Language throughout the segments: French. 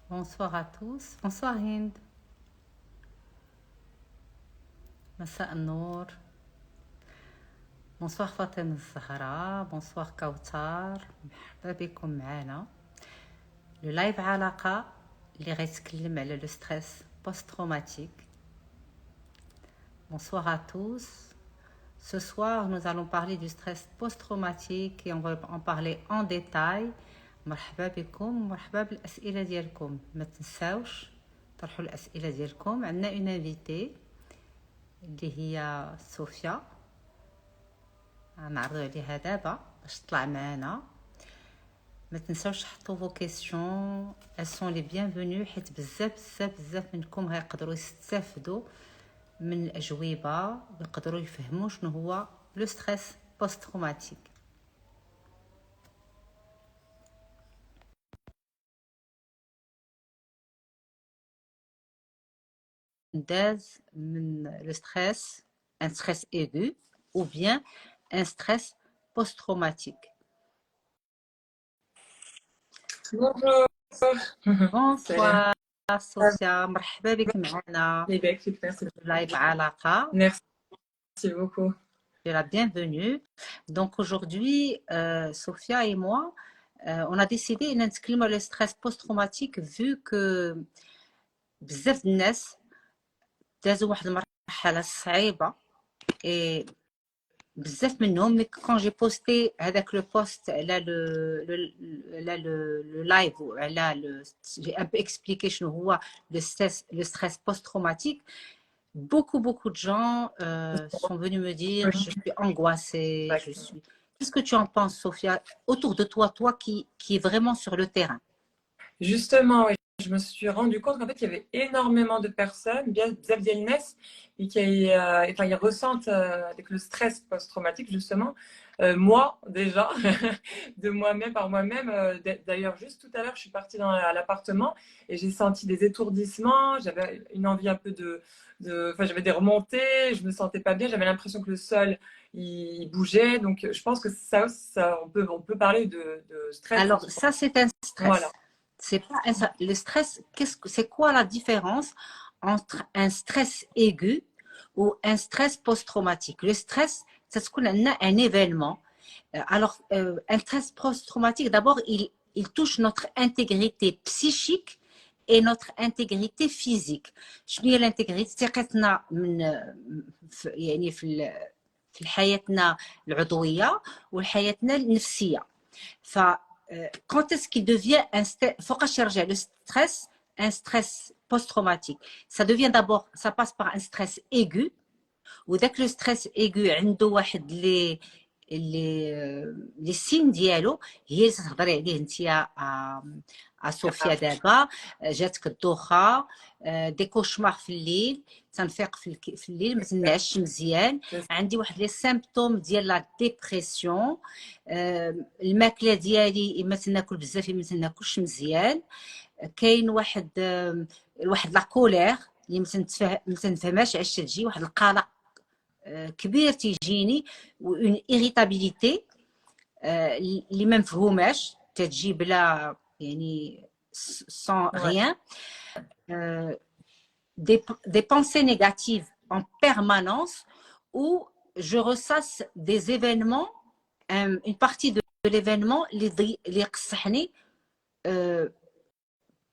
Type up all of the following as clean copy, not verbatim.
Bonsoir à tous. Bonsoir Hind. مساء النور. Bonsoir فاطمة الزهراء. Bonsoir كوثر. مرحبا بكم معنا. لو لايف علاقة اللي غيتكلم على لو ستريس بوست تروماتيك. Bonsoir à tous. Ce soir, nous allons parler du stress post-traumatique et on va en parler en détail. مرحبا بكم مرحبا بالأسئلة ديالكم. ما تنساوش طرحوا الأسئلة ديالكم. عندنا اون انفيتي اللي هي صوفيا، غنعرضوا عليها دابا باش تطلع معنا. ما تنساوش تحطوا فو كيسيون، elles sont les bienvenues، حيت بزاف منكم غيقدروا يستافدوا من الأجوبة ويقدروا يفهموا شنو هو لو ستريس بوست تروماتيك. داز من لو ستريس ان ستريس aigu ou bien un stress post-traumatique. Bonjour. Bonsoir صوفيا، مرحبا بك معنا Merci لايف علاقة. beaucoup. Tu es la bienvenue. Donc aujourd'hui, Sophia et moi, on a décidé de نتكلموا على le stress post-traumatique vu que بزاف الناس دازوا واحد المرحلة صعيبة et بزاف منهم quand j'ai posté هذاك le post على le live وعلى j'ai un peu expliqué شنو هو le stress post-traumatique. Beaucoup de gens sont venus me dire je suis angoissée, je suis... Qu'est-ce que tu en penses, Sophia, autour de toi, qui est vraiment sur le terrain? Justement, oui, je me suis rendu compte qu'en fait, il y avait énormément de personnes, bien Ness, et ils ressentent avec le stress post-traumatique, justement. Moi, déjà, de moi-même, par moi-même. D'ailleurs, juste tout à l'heure, je suis partie à l'appartement et j'ai senti des étourdissements. J'avais une envie un peu j'avais des remontées, je me sentais pas bien. J'avais l'impression que le sol, il bougeait. Donc, je pense que ça on peut parler de stress. Alors, ça, c'est un stress. Voilà. C'est pas le stress, c'est quoi la différence entre un stress aigu ou un stress post-traumatique? Le stress, c'est ce qu'on a un événement. Alors, un stress post-traumatique, d'abord, il touche notre intégrité psychique et notre intégrité physique. شنو هي l'intégrité؟ ثقتنا من يعني في حياتنا العضوية وحياتنا النفسية. ف quand est-ce qu'il devient le stress, un stress post-traumatique? Ça devient d'abord, ça passe par un stress aigu, ou dès que le stress aigu عنده واحد les signes ديالو هي اللي تهضري عليه انت صوفيا دابا. جاتك الدوخه، دي كوشمار في الليل، تنفيق في الليل، ما تنعش مزيان، عندي واحد لي سيمبتوم ديال لا ديبرسيون، الماكله ديالي اما تناكل بزاف اما تناكلش مزيان، كاين واحد لا كولير اللي ما تنفهمهاش علاش تجي، واحد القلق كبير تيجيني، اون ايريتابيليتي اللي ما مفهوماش تتجي بلا يعني sans rien, des pensées négatives en permanence où je ressasse des événements, une partie de l'événement les يقصحني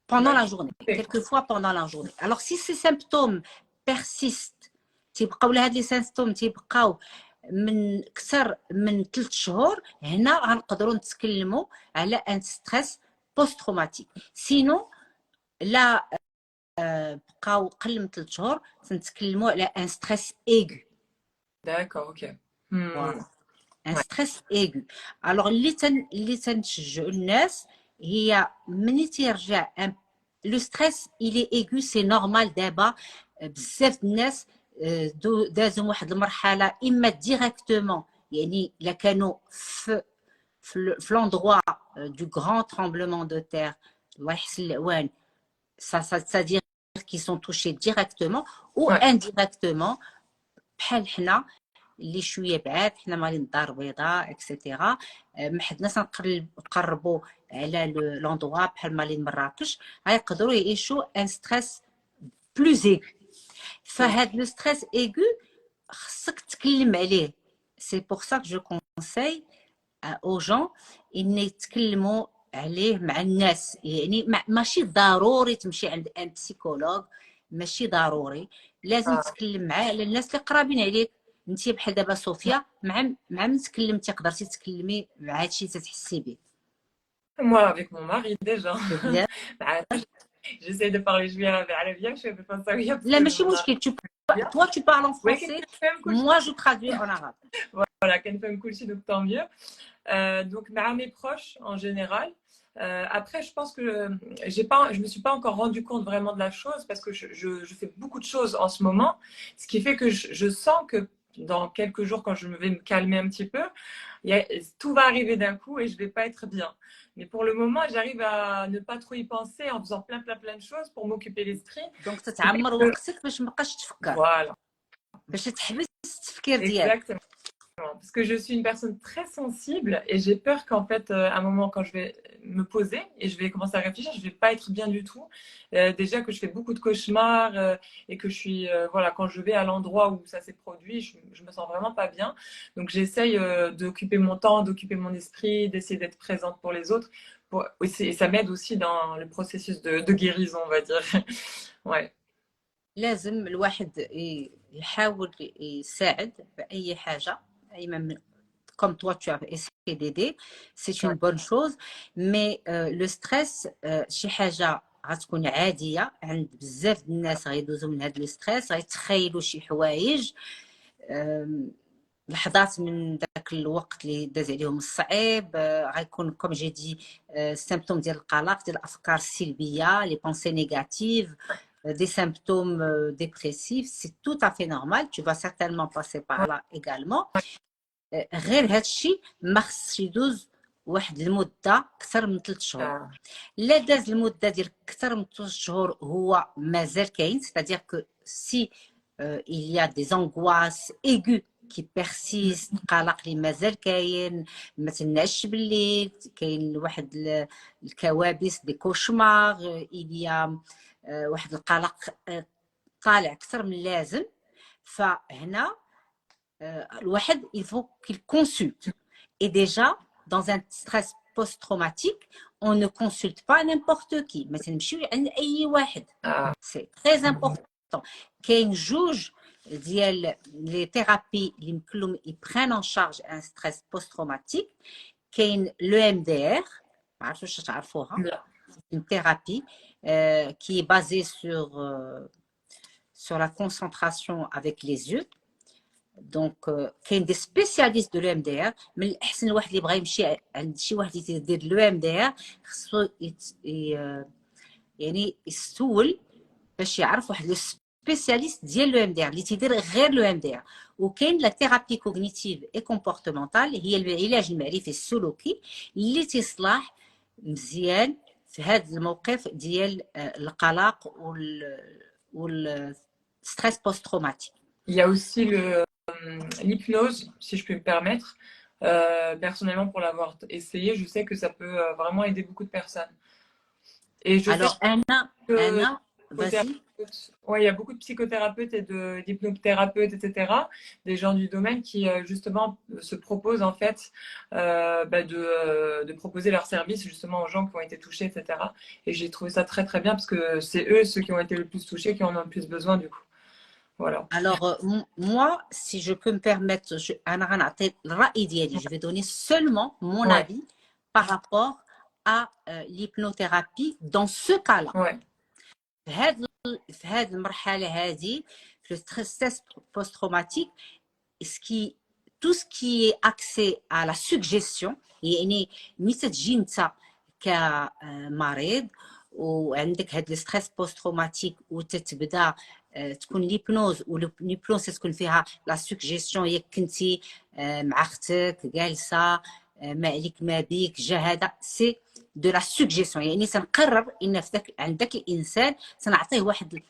pendant la journée, quelquefois pendant la journée. Alors si ces symptômes persistent, تيبقاو لهاد لي سيمبتوم تيبقاو من اكثر من 3 شهور، هنا غنقدروا نتكلموا على ان ستريس بوست تروماتيك. سينو لا بقاو قل من 3 شهور تنتكلموا على ان ستريس ايغو. D'accord, ok. Voilà. ان ستريس ايغو. الوغ اللي تنشجعوا الناس هي ملي تيرجع لو ستريس الي ايغو، سي نورمال. دابا بزاف الناس دازوا واحد المرحله اما ديريكتومون، يعني الا كانوا في لوندروا دو غران ترامبلمون دو تير، الله يحسن العوان، ça dire qu'ils sont touchés directement ou indirectement بحال حنا اللي شويه بعاد حنا مالين الدار البيضاء اكسيتيرا، ما حدناش نقربوا على لوندوا بحال مالين مراكش، غيقدروا يعيشوا ان ستريس بلوز ايغو. فهاد لو ستريس ايغو خصك تكلم عليه. سي بور سا كو جو كونساي او جون ان يتكلموا عليه مع الناس. يعني ماشي ضروري تمشي عند ان بسيكولوج، ماشي ضروري، لازم تتكلم معاه على الناس اللي قرابين عليك. انت بحال دابا صوفيا مع من تكلمتي قدرتي تكلمي مع هادشي تتحسي به. Moi, avec mon mari, déjà. سي بيان. J'essaie de parler juif arabien, je fais pas ça, oui, parce لا que ماشي mon arabe مشكل. est bien. Toi tu parles en Oui, français, quelqu'un cool, moi je traduis en arabe. voilà, quelqu'un cool, donc tant mieux. Donc, mes proches, en général. Après, je pense que je me suis pas encore rendu compte vraiment de la chose parce que je fais beaucoup de choses en ce moment, ce qui fait que je sens que dans quelques jours, quand je vais me calmer un petit peu, tout va arriver d'un coup et je vais pas être bien. Mais pour le moment, j'arrive à ne pas trop y penser en faisant plein de choses pour m'occuper l'esprit. دونك تتعمر وقتك باش ما بقاش تفكر، Voilà, باش تحبس التفكير ديالك. exactement. Parce que je suis une personne très sensible et j'ai peur qu'en fait, à un moment, quand je vais me poser et je vais commencer à réfléchir, je vais pas être bien du tout. Déjà que je fais beaucoup de cauchemars et que je suis, voilà, quand je vais à l'endroit où ça s'est produit, je me sens vraiment pas bien. Donc j'essaye d'occuper mon temps, d'occuper mon esprit, d'essayer d'être présente pour les autres. Et ça m'aide aussi dans le processus de guérison, on va dire. Ouais. لازم الواحد يحاول يساعد بأي حاجة. Comme toi tu as essayé d'aider, c'est une bonne chose, mais le stress شي حاجة غتكون عادية عند بزاف د الناس. غيدوزوا من هذا الستريس، غيتخيلوا شي حوايج، لحظات من ذاك الوقت اللي داز عليهم الصعيب، غيكون كوم جي دي سيمبتوم ديال القلق، ديال الافكار السلبيه، لي بونسي نيجاتيف، des symptômes dépressifs. C'est tout à fait normal. Tu vas certainement passer par là également. غير هذا الشيء ما خصش يدوز واحد المده اكثر من 3 شهور. لا داز المده ديال اكثر من 3 شهور هو مازال كاين. c'est-à-dire que si il y a des angoisses aiguës qui persistent، قلق اللي مازال كاين، ما تنعش بالليل، كاين واحد الكوابيس دي كوشمار، إليا واحد القلق طالع اكثر من اللازم، فهنا الواحد il faut qu'il consulte. Et déjà dans un stress post-traumatique on ne consulte pas n'importe qui. ما تمشيو عند اي واحد. c'est très important. كاين جوج ديال لي ثيرابي اللي يمكن لهم يبرين ان شارج ان ستريس بوست تروماتيك. كاين لو ام دي ار، ما عرفتش واش تعرفوها. une thérapie qui est basée sur la concentration avec les yeux. Donc كاين des spécialistes de l'EMDR. من الاحسن الواحد اللي بغى يمشي عند شي واحد يدير l'EMDR خصو يعني يسول باش يعرف واحد spécialiste ديال لو ام دي ار اللي تيدير غير لو ام دي ار. وكاين لا ثيرابي كوغنيتيف اي كومبورتمونتال، هي العلاج المعرفي السلوكي اللي تيصلح مزيان في هذا الموقف ديال القلق والستريس بوست تروماتيك. Il y a aussi l'hypnose, si je peux me permettre. Personnellement, pour l'avoir essayé, je sais que ça peut vraiment aider beaucoup de personnes. Et je Alors, sais vas-y. Ouais, il y a beaucoup de psychothérapeutes et d'hypnothérapeutes, etc., des gens du domaine qui justement se proposent en fait de proposer leurs services justement aux gens qui ont été touchés, etc. Et j'ai trouvé ça très très bien parce que c'est eux ceux qui ont été le plus touchés, qui en ont le plus besoin du coup. Voilà. Alors, moi, si je peux me permettre, je vais donner seulement mon avis par rapport à l'hypnothérapie dans ce cas-là. Ouais. في هذه المرحلة هذه في الستريس بوست تروماتيك، tout ce qui est accès à la suggestion، يعني ملي تجي انت كمريض وعندك هذا الستريس بوست تروماتيك وتتبدا تكون ليبنوز، والليبنوز تكون فيها لا سوجيستيون، هي كنتي مع اختك جالسه ما عليك ما بيك جا هذا، سي دو لا سوجيستيون. يعني تنقرر ان في عند ذاك الانسان تنعطيه واحد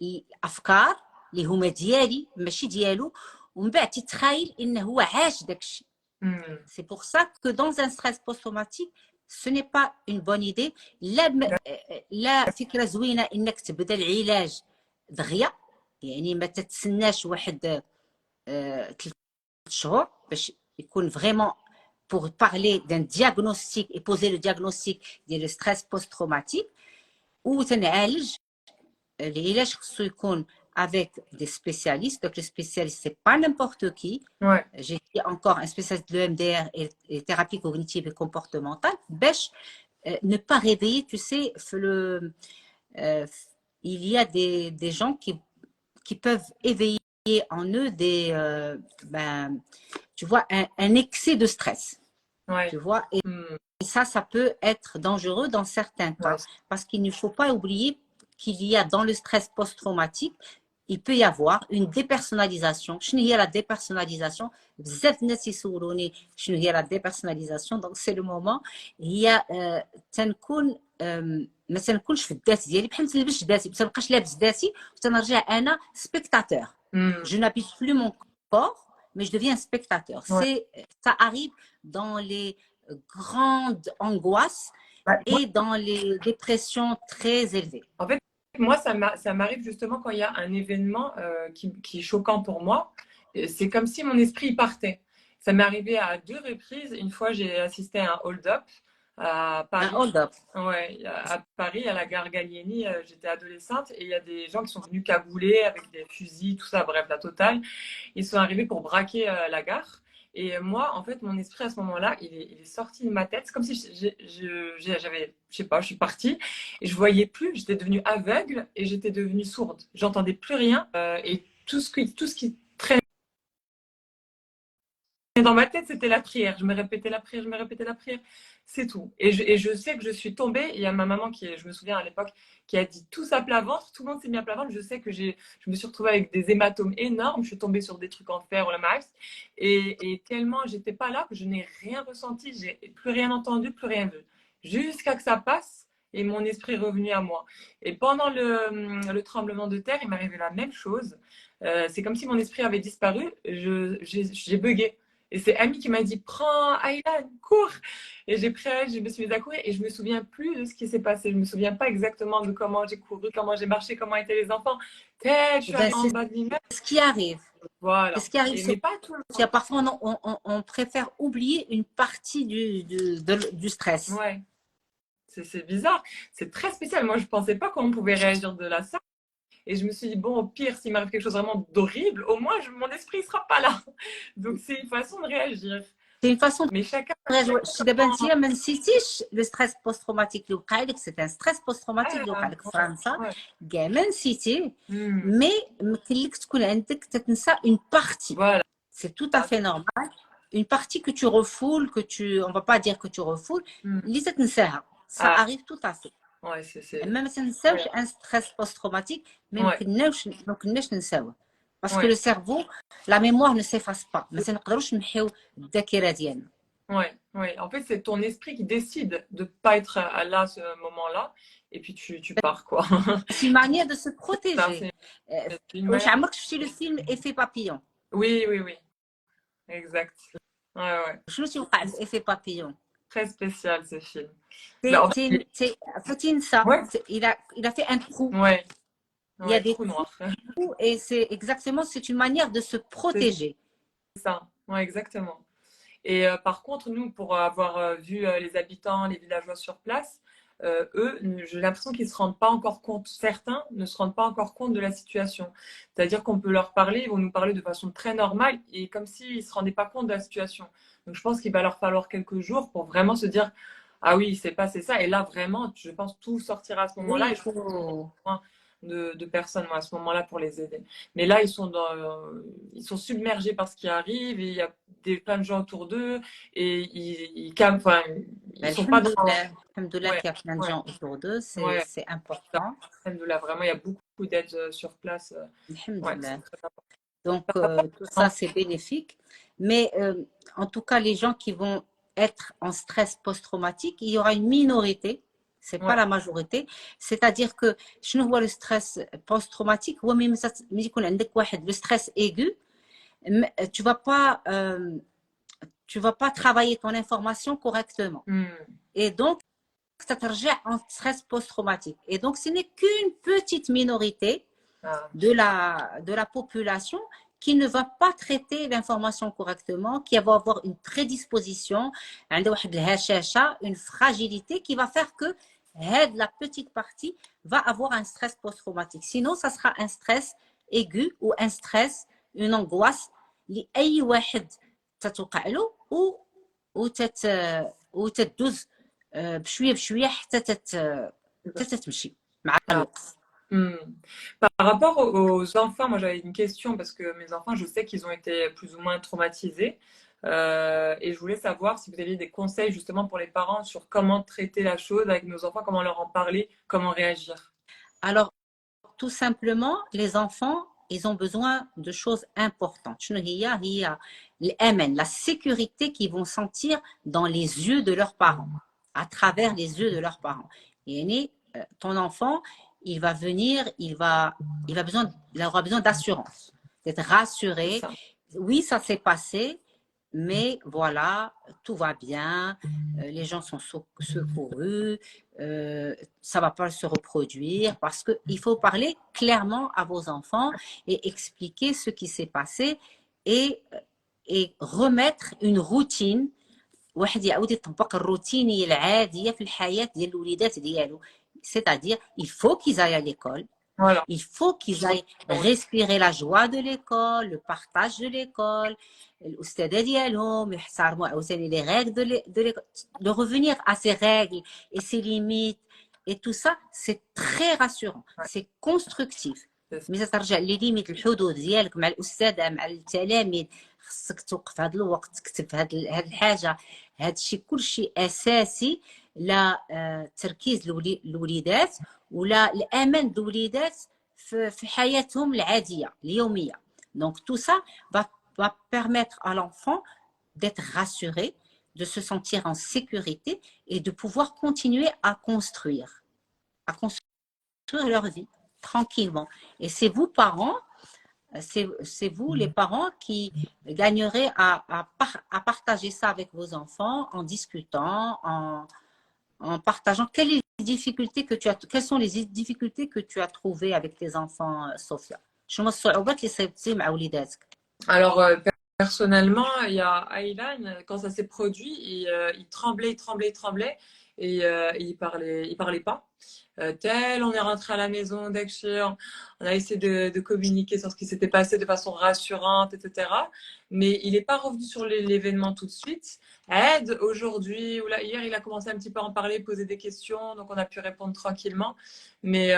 الافكار اللي هما ديالي ماشي ديالو، ومن بعد تتخيل انه هو عاش داك الشيء. Hmm. C'est pour ça que dans un stress post-traumatique, ce n'est pas une bonne idée. لا فكرة زوينة انك تبدا العلاج دغيا، يعني ما تتسناش واحد 3 شهور باش يكون vraiment pour parler d'un diagnostic et poser le diagnostic ديال le stress post-traumatique. وتنعالج العلاج خصو يكون avec des spécialistes. Donc, le spécialiste, c'est pas n'importe qui. Ouais. J'ai dit encore un spécialiste de l'EMDR et thérapie cognitive et comportementale. Bêche, ne pas réveiller, tu sais, il y a des gens qui peuvent éveiller en eux tu vois, un excès de stress. Ouais. Tu vois, et ça peut être dangereux dans certains cas, parce qu'il ne faut pas oublier qu'il y a dans le stress post-traumatique, il peut y avoir une dépersonnalisation. شنو هي la dépersonnalisation؟ بزاف الناس يسولوني شنو هي la dépersonnalisation. Donc c'est le moment هي تنكون ما تنكونش في الذات ديالي، بحال ما تلبسش ذاتي، ما تنبقاش لابس ذاتي وتنرجع انا spectateur. Je n'habite plus mon corps, mais je deviens spectateur. Ça arrive dans les grandes angoisses et dans les dépressions très élevées. En fait, moi, ça m'arrive justement quand il y a un événement qui est choquant pour moi. C'est comme si mon esprit partait. Ça m'est arrivé à 2 reprises. Une fois, j'ai assisté à un hold-up à Paris. Un hold-up. Ouais, à Paris, à la gare Gallieni. J'étais adolescente et il y a des gens qui sont venus cagoulés avec des fusils, tout ça, bref, la totale. Ils sont arrivés pour braquer la gare. Et moi, en fait, mon esprit à ce moment-là, il est sorti de ma tête. C'est comme si j'avais, je sais pas, je suis partie et je voyais plus. J'étais devenue aveugle et j'étais devenue sourde. J'entendais plus rien et tout ce qui traînait dans ma tête, c'était la prière. Je me répétais la prière, je me répétais la prière. C'est tout. Et je sais que je suis tombée. Il y a ma maman je me souviens à l'époque, qui a dit tous à plat ventre. Tout le monde s'est mis à plat ventre. Je sais que je me suis retrouvée avec des hématomes énormes. Je suis tombée sur des trucs en fer ou la max. Et tellement j'étais pas là que je n'ai rien ressenti. J'ai plus rien entendu, plus rien vu. Jusqu'à que ça passe et mon esprit est revenu à moi. Et pendant le tremblement de terre, il m'arrivait la même chose. C'est comme si mon esprit avait disparu. J'ai bugué. Et c'est Amy qui m'a dit « Prends Aylan, cours !» Et j'ai pris elle, je me suis mise à courir et je ne me souviens plus de ce qui s'est passé. Je ne me souviens pas exactement de comment j'ai couru, comment j'ai marché, comment étaient les enfants. Je suis allée en bas de l'immeuble. C'est ce qui arrive. Voilà. C'est ce qui arrive. Mais pas tout le temps. Parfois, on préfère oublier une partie du stress. Ouais. C'est bizarre. C'est très spécial. Moi, je ne pensais pas qu'on pouvait réagir de la sorte. Et je me suis dit, bon, au pire, s'il m'arrive quelque chose vraiment d'horrible, au moins, mon esprit ne sera pas là. Donc, c'est une façon de réagir. C'est une façon mais chacun دابا انت ما نسيتيش لو ستريس بوست تروماتيك اللي وقع لك. سي ان ستريس بوست تروماتيك اللي وقع لك في فرنسا كاع ما نسيتيه مي يمكن لك تكون عندك تتنسى اون بارتي. سي تو افي نورمال اون بارتي كو تو ريفول كو تو on va pas dire que tu refoules اللي تتنساها. ça arrive tout à fait. ما تنساوش ان ستريس بوست تروماتيك ما يمكنناش ننساوه. Parce que le cerveau, la mémoire ne s'efface pas. Mais ça ne peut pas الذاكرة ديالنا. Oui. En fait, c'est ton esprit qui décide de ne pas être là à ce moment-là. Et puis, tu pars, quoi. C'est une manière de se protéger. واش عمرك شفتي le film Effet Papillon? Oui. Exact. Ouais. شنو تيوقع في Effet Papillon? Très spécial, ce film. Il a fait un trou. Ouais. Il y a des trous noirs. Et c'est une manière de se protéger. C'est ça, ouais, exactement. Et par contre, nous, pour avoir vu les habitants, les villageois sur place, eux, j'ai l'impression qu'ils ne se rendent pas encore compte, certains ne se rendent pas encore compte de la situation. C'est-à-dire qu'on peut leur parler, ils vont nous parler de façon très normale et comme s'ils ne se rendaient pas compte de la situation. Donc je pense qu'il va leur falloir quelques jours pour vraiment se dire « Ah oui, il s'est passé ça ». Et là, vraiment, je pense tout sortira à ce moment-là. Oui, et je pense de personnes moi, à ce moment-là pour les aider. Mais là, ils sont submergés par ce qui arrive et il y a plein de gens autour d'eux et ils calment. Enfin, ils sont pas dans... Alhamdoulilah qu'il y a plein de gens autour d'eux, c'est important. Alhamdoulilah, vraiment, il y a beaucoup d'aide sur place. Alhamdoulilah. Donc, tout ça, c'est bénéfique. Mais en tout cas, les gens qui vont être en stress post-traumatique, il y aura une minorité. C'est pas la majorité. C'est-à-dire que شنو هو le stress post-traumatique هو ملي يكون عندك واحد le stress aigu tu vas pas travailler ton information correctement. Et donc, ça te rejette en stress post-traumatique. Et donc, ce n'est qu'une petite minorité de la population qui ne va pas traiter l'information correctement, qui va avoir une prédisposition, une fragilité qui va faire que la petite partie va avoir un stress post-traumatique. Sinon, ça sera un stress aigu ou un stress, une angoisse لأي واحد تتوقع له وتدوز بشويه بشويه حتى تتمشي مع الوقت. Par rapport aux enfants, moi j'avais une question parce que mes enfants, je sais qu'ils ont été plus ou moins traumatisés. Et je voulais savoir si vous aviez des conseils justement pour les parents sur comment traiter la chose avec nos enfants, comment leur en parler, comment réagir. Alors, tout simplement, les enfants, ils ont besoin de choses importantes. La sécurité qu'ils vont sentir dans les yeux de leurs parents, à travers les yeux de leurs parents. Et ton enfant, il va venir, il aura besoin d'assurance, d'être rassuré. Oui, ça s'est passé, mais voilà, tout va bien, les gens sont secourus, ça va pas se reproduire, parce qu'il faut parler clairement à vos enfants et expliquer ce qui s'est passé et remettre une routine. واحد يعاود يطبق الروتينيه العاديه في الحياه ديال الوليدات ديالو. C'est-à-dire, il faut qu'ils aillent à l'école. Voilà. Il faut qu'ils aillent respirer la joie de l'école, le partage de l'école, الأستاذة ديالهم يحترموا عاوتاني les règles de l'école, de revenir à ces règles et ces limites et tout ça, c'est très rassurant, c'est constructif. ملي ترجع لي ليميت الحدود ديالك مع الأستاذة مع التلاميذ، خصك توقف هذا الوقت، تكتب هذه الحاجة، هذا الشيء كل شيء أساسي لتركيز الوليدات ولا الأمان الوليدات في حياتهم العادية اليومية. Donc tout ça va permettre à l'enfant d'être rassuré, de se sentir en sécurité et de pouvoir continuer à construire leur vie tranquillement. Et c'est vous, parents, c'est vous, les parents, qui gagnerez à partager ça avec vos enfants en discutant, en partageant. Quelles sont les difficultés que tu as trouvées avec tes enfants, Sophia? Alors, personnellement, il y a Aylan, quand ça s'est produit, il tremblait et il parlait pas. On est rentré à la maison on a essayé de communiquer sur ce qui s'était passé de façon rassurante, etc. Mais il n'est pas revenu sur l'événement tout de suite. Aujourd'hui, ou là, hier, il a commencé un petit peu à en parler, poser des questions, donc on a pu répondre tranquillement. Mais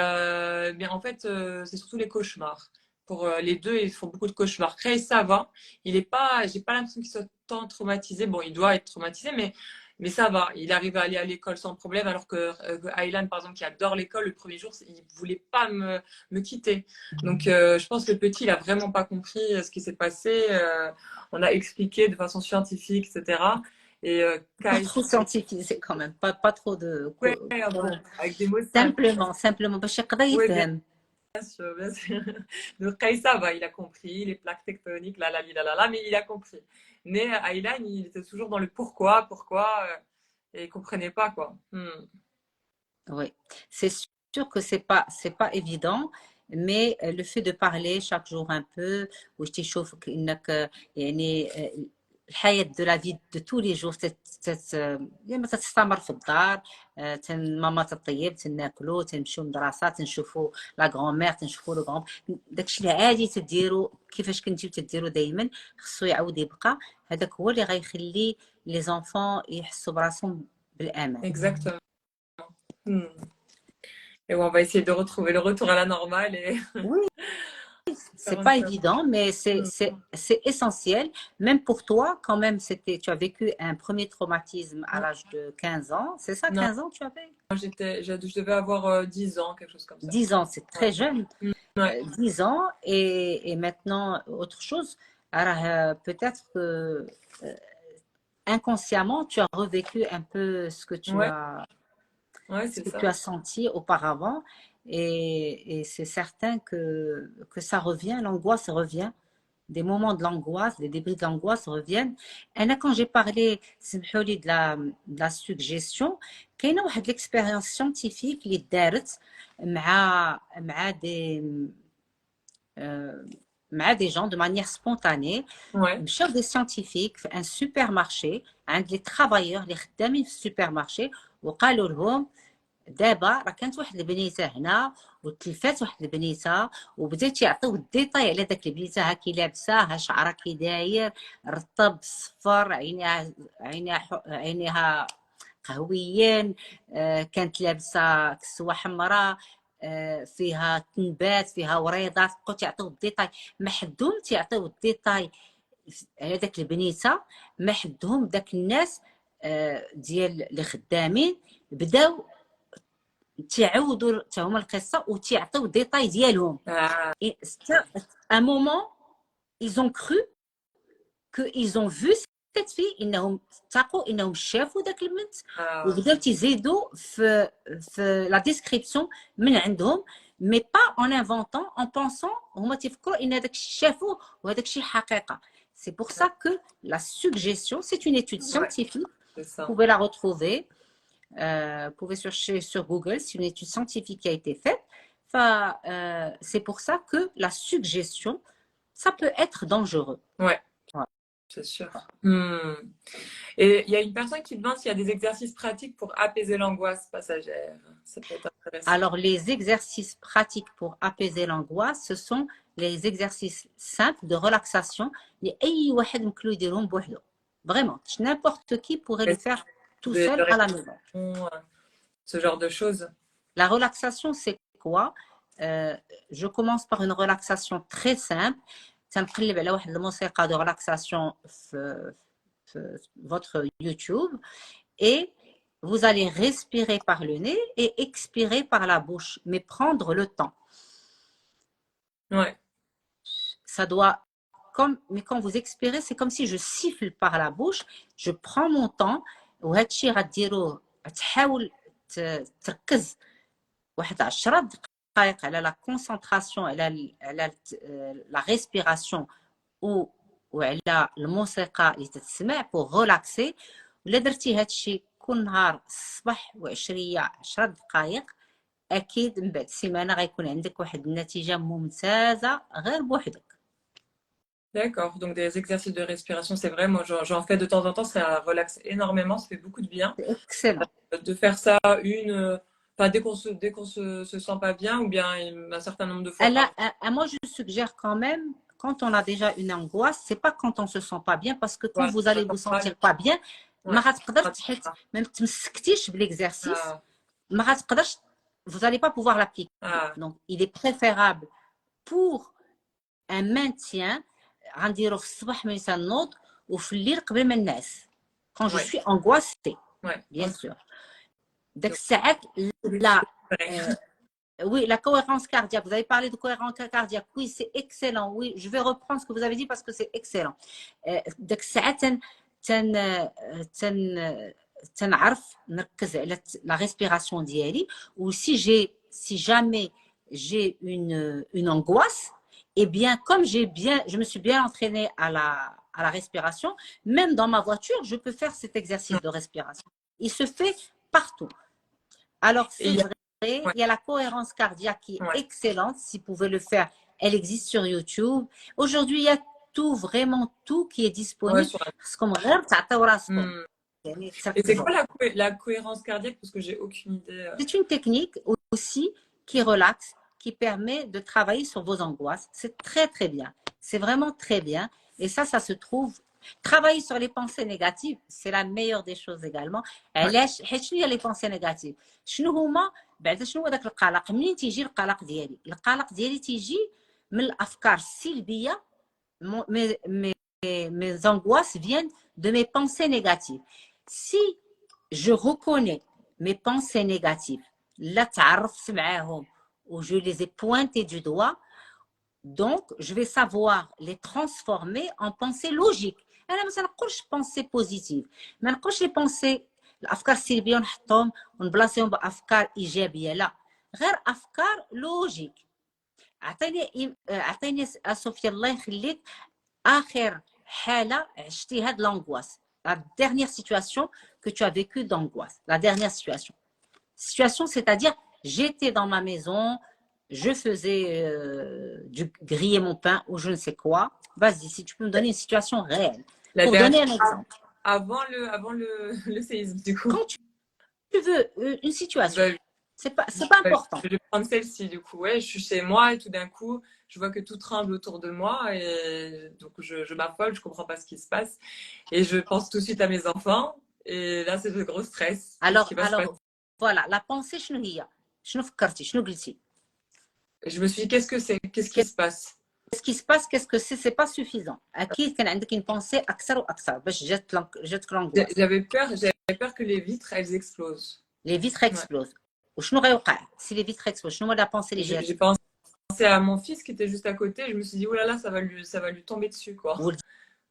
en fait, c'est surtout les cauchemars. Pour les deux, ils font beaucoup de cauchemars. Cray, ça va. J'ai pas l'impression qu'il soit tant traumatisé. Bon, il doit être traumatisé, mais ça va. Il arrive à aller à l'école sans problème, alors que Aylan, par exemple, qui adore l'école, le premier jour, il voulait pas me quitter. Donc, je pense que le petit, il a vraiment pas compris ce qui s'est passé. On a expliqué de façon scientifique, etc. Et pas trop scientifique, c'est quand même pas trop de. Ouais, avec des mots simplement. Bien sûr, bien sûr. Donc, ça va, il a compris les plaques tectoniques, mais il a compris. Mais Aylan, il était toujours dans le pourquoi, et il comprenait pas, quoi. Oui, c'est sûr que c'est pas évident, mais le fait de parler chaque jour un peu, واش تيشوفك انك يعني الحياة de la vie de tous les jours يعني تستمر في الدار، ماما تطيب، تناكلوا، تنمشيو للمدرسة، تنشوفوا لا غرامير، تنشوفوا لو غرام، داكشي العادي تديروا كيفاش كنتيو تديروا دائما، خصو يعاود يبقى. هذاك هو اللي غيخلي لي زونفون يحسوا براسهم بالامان. Exactement. Et on va essayer de retrouver le retour à la normale. Oui, c'est pas évident, mais c'est essentiel. Même pour toi, quand même, tu as vécu un premier traumatisme à l'âge de 15 ans. C'est ça, 15 ans tu avais? Je devais avoir 10 ans, quelque chose comme ça. 10 ans, c'est très jeune. 10 ans et maintenant, autre chose. Alors, peut-être que inconsciemment, tu as revécu un peu ce que tu as senti auparavant. Et c'est certain que ça revient, l'angoisse revient des moments de l'angoisse, des débris de l'angoisse reviennent. Et quand j'ai parlé, de la suggestion, qu'il y a une expérience scientifique qui est faite avec des gens de manière spontanée. مشاو des scientifiques في un supermarché عند les travailleurs اللي خدامين في السوبر وقالوا لهم دابا راه كانت واحد البنيته هنا وتلفات واحد البنيته وبداو تيعطيو الديتاي على داك البنيته ها كي لابسه ها شعرها كي داير رطب صفر عينيها قهويين كانت لابسه كسوه حمراء فيها تنبات فيها وريضات بقاو تيعطيو الديتاي ما حدهم تيعطيو الديتاي على داك البنيته ما حدهم داك الناس ديال اللي خدامين بداو تعاودوا حتى هما القصه وتيعطيو الديتاي ديالهم à un moment ils ont cru que ils ont vu cette fille انهم تاقوا انهم شافوا داك البنت وبداو تيزيدوا في لا ديسكريبسيون من عندهم مي با en inventant en pensant هما تيفكروا ان داك الشيء شافوه وهذاك الشيء حقيقه. C'est pour ça que la suggestion, c'est une étude scientifique. Vous pouvez la retrouver. Vous pouvez chercher sur Google, c'est une étude scientifique qui a été faite. C'est pour ça que la suggestion, ça peut être dangereux. Ouais, c'est sûr. Et il y a une personne qui demande s'il y a des exercices pratiques pour apaiser l'angoisse passagère. Ça peut être intéressant. Alors, les exercices pratiques pour apaiser l'angoisse, ce sont les exercices simples de relaxation. Vraiment, n'importe qui pourrait le faire tout seul à la maison. Ce genre de choses. La relaxation, c'est quoi? Je commence par une relaxation très simple. تنقلب على واحد الموسيقى de relaxation في votre YouTube et vous allez respirer par le nez et expirer par la bouche, mais prendre le temps. Ouais. Ça doit mais quand vous expirez, c'est comme si je siffle par la bouche, je prends mon temps وهذا الشيء غديروه تحاول تركز واحد 10 دقائق على لا كونسنتراسيون على لا ريسبيراسيون وعلى الموسيقى اللي تتسمع بور ريلاكسي. ولا درتي هذا الشيء كل نهار الصباح وعشريه 10 دقائق اكيد من بعد سيمانه غيكون عندك واحد النتيجه ممتازه غير بوحدك. D'accord, donc des exercices de respiration, c'est vrai, moi j'en fais de temps en temps, ça relaxe énormément, ça fait beaucoup de bien. Excellent. De faire ça dès qu'on se sent pas bien ou bien un certain nombre de fois. Moi je suggère quand même, quand on a déjà une angoisse, c'est pas quand on se sent pas bien, parce que quand vous allez vous sentir pas bien, ما غتقدرش تحيت ما تمسكتيش بالاكزرسيس ما غتقدرش vous allez pas pouvoir l'appliquer. Donc il est préférable pour un maintien غنديرو في الصباح ملي تنوض وفي الليل قبل ما ننعس quand je suis angoissée bien sûr. داك الساعات لا oui, la cohérence cardiaque. Vous avez parlé de cohérence cardiaque. Oui, c'est excellent. Oui, je vais reprendre ce que vous avez dit parce que c'est excellent. داك الساعات تنعرف نركز على la respiration ديالي. Ou si jamais j'ai une angoisse, eh bien, comme je me suis bien entraînée à la respiration, même dans ma voiture, je peux faire cet exercice de respiration. Il se fait partout. Alors, c'est vrai, il y a la cohérence cardiaque qui est excellente. Si vous pouvez le faire, elle existe sur YouTube. Aujourd'hui, il y a tout, vraiment tout qui est disponible. Et c'est quoi la cohérence cardiaque? Parce que j'ai aucune idée. C'est une technique aussi qui relaxe, qui permet de travailler sur vos angoisses. C'est très, très bien. C'est vraiment très bien. Et ça se trouve. Travailler sur les pensées négatives, c'est la meilleure des choses également. علاش حيت شنو هي les pensées négatives؟ شنو هما بعدا شنو هو داك القلق؟ منين تيجي القلق ديالي؟ القلق ديالي تيجي من الافكار السلبيه. Mes angoisses viennent de mes pensées négatives. Si je reconnais mes pensées négatives, là تعرفت معاهم ou je les ai pointées du doigt, donc je vais savoir les transformer en pensées logiques. انا ما تنقولش بونسي بوزيتيف، ما نقولش لي بونسي الافكار السلبيه ونحطهم ونبلاصيهم بافكار ايجابيه، لا، غير افكار لوجيك. عطيني صوفيا الله يخليك آخر حالة عشتيها de l'angoisse. La dernière situation que tu as vécue d'angoisse. La dernière situation. Situation, c'est-à-dire, j'étais dans ma maison, je faisais griller mon pain ou je ne sais quoi. Vas-y, si tu peux me donner une situation réelle. La Pour donner dernière, un exemple. avant le séisme, du coup. Quand tu veux une situation, Bah, c'est pas bah, important. je vais prendre celle-ci, du coup. Ouais, je suis chez moi et tout d'un coup, je vois que tout tremble autour de moi et donc je m'affole, je comprends pas ce qui se passe et je pense tout de suite à mes enfants et là, c'est le gros stress. Qu'est-ce qui va se passer? Voilà, la pensée, شنو هي؟ شنو فكرتي؟ شنو قلتي؟ Je me suis dit, qu'est-ce que c'est? Qu'est-ce qui se passe? Qu'est-ce qui se passe? Qu'est-ce que c'est? C'est pas suffisant. أكيد كان عندك une pensée أكثر وأكثر باش جاتك l'angoisse. J'avais peur que les vitres, elles explosent. Les vitres Ouais. explosent. وشنو غيوقع si les vitres explosent؟ شنو هو la pensée اللي J'ai جاتك؟ pensé à mon fils qui était juste à côté. Je me suis dit, oh là là, ça va lui tomber dessus, quoi.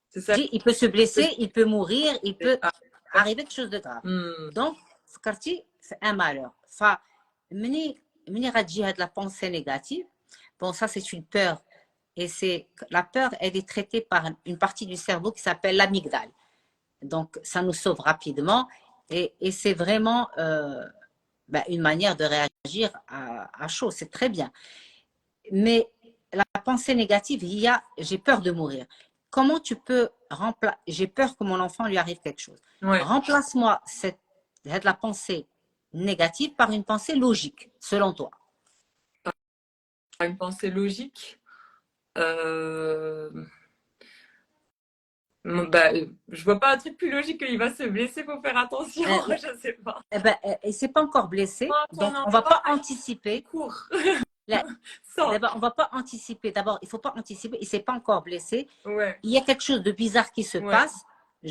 C'est ça. Il peut se blesser, il peut mourir, il peut Ah, arriver quelque chose de grave. Donc, فكرتي في un malheur. فمني غتجي هاد la pensée négative, bon ça c'est une peur et c'est la peur, elle est traitée par une partie du cerveau qui s'appelle l'amygdale. Donc ça nous sauve rapidement et c'est vraiment une manière de réagir à chaud, c'est très bien. Mais la pensée négative, il y a j'ai peur de mourir. Comment tu peux remplacer, j'ai peur que mon enfant lui arrive quelque chose. ouais. Remplace-moi la pensée négative par une pensée logique, selon toi. Une pensée logique. Je vois pas un truc plus logique qu'il va se blesser, faut faire attention. Je sais pas. Il s'est pas encore blessé, donc on va pas anticiper. Cours. D'abord, on va pas anticiper. D'abord, il faut pas anticiper. Il s'est pas encore blessé. Ouais. Il y a quelque chose de bizarre qui se passe.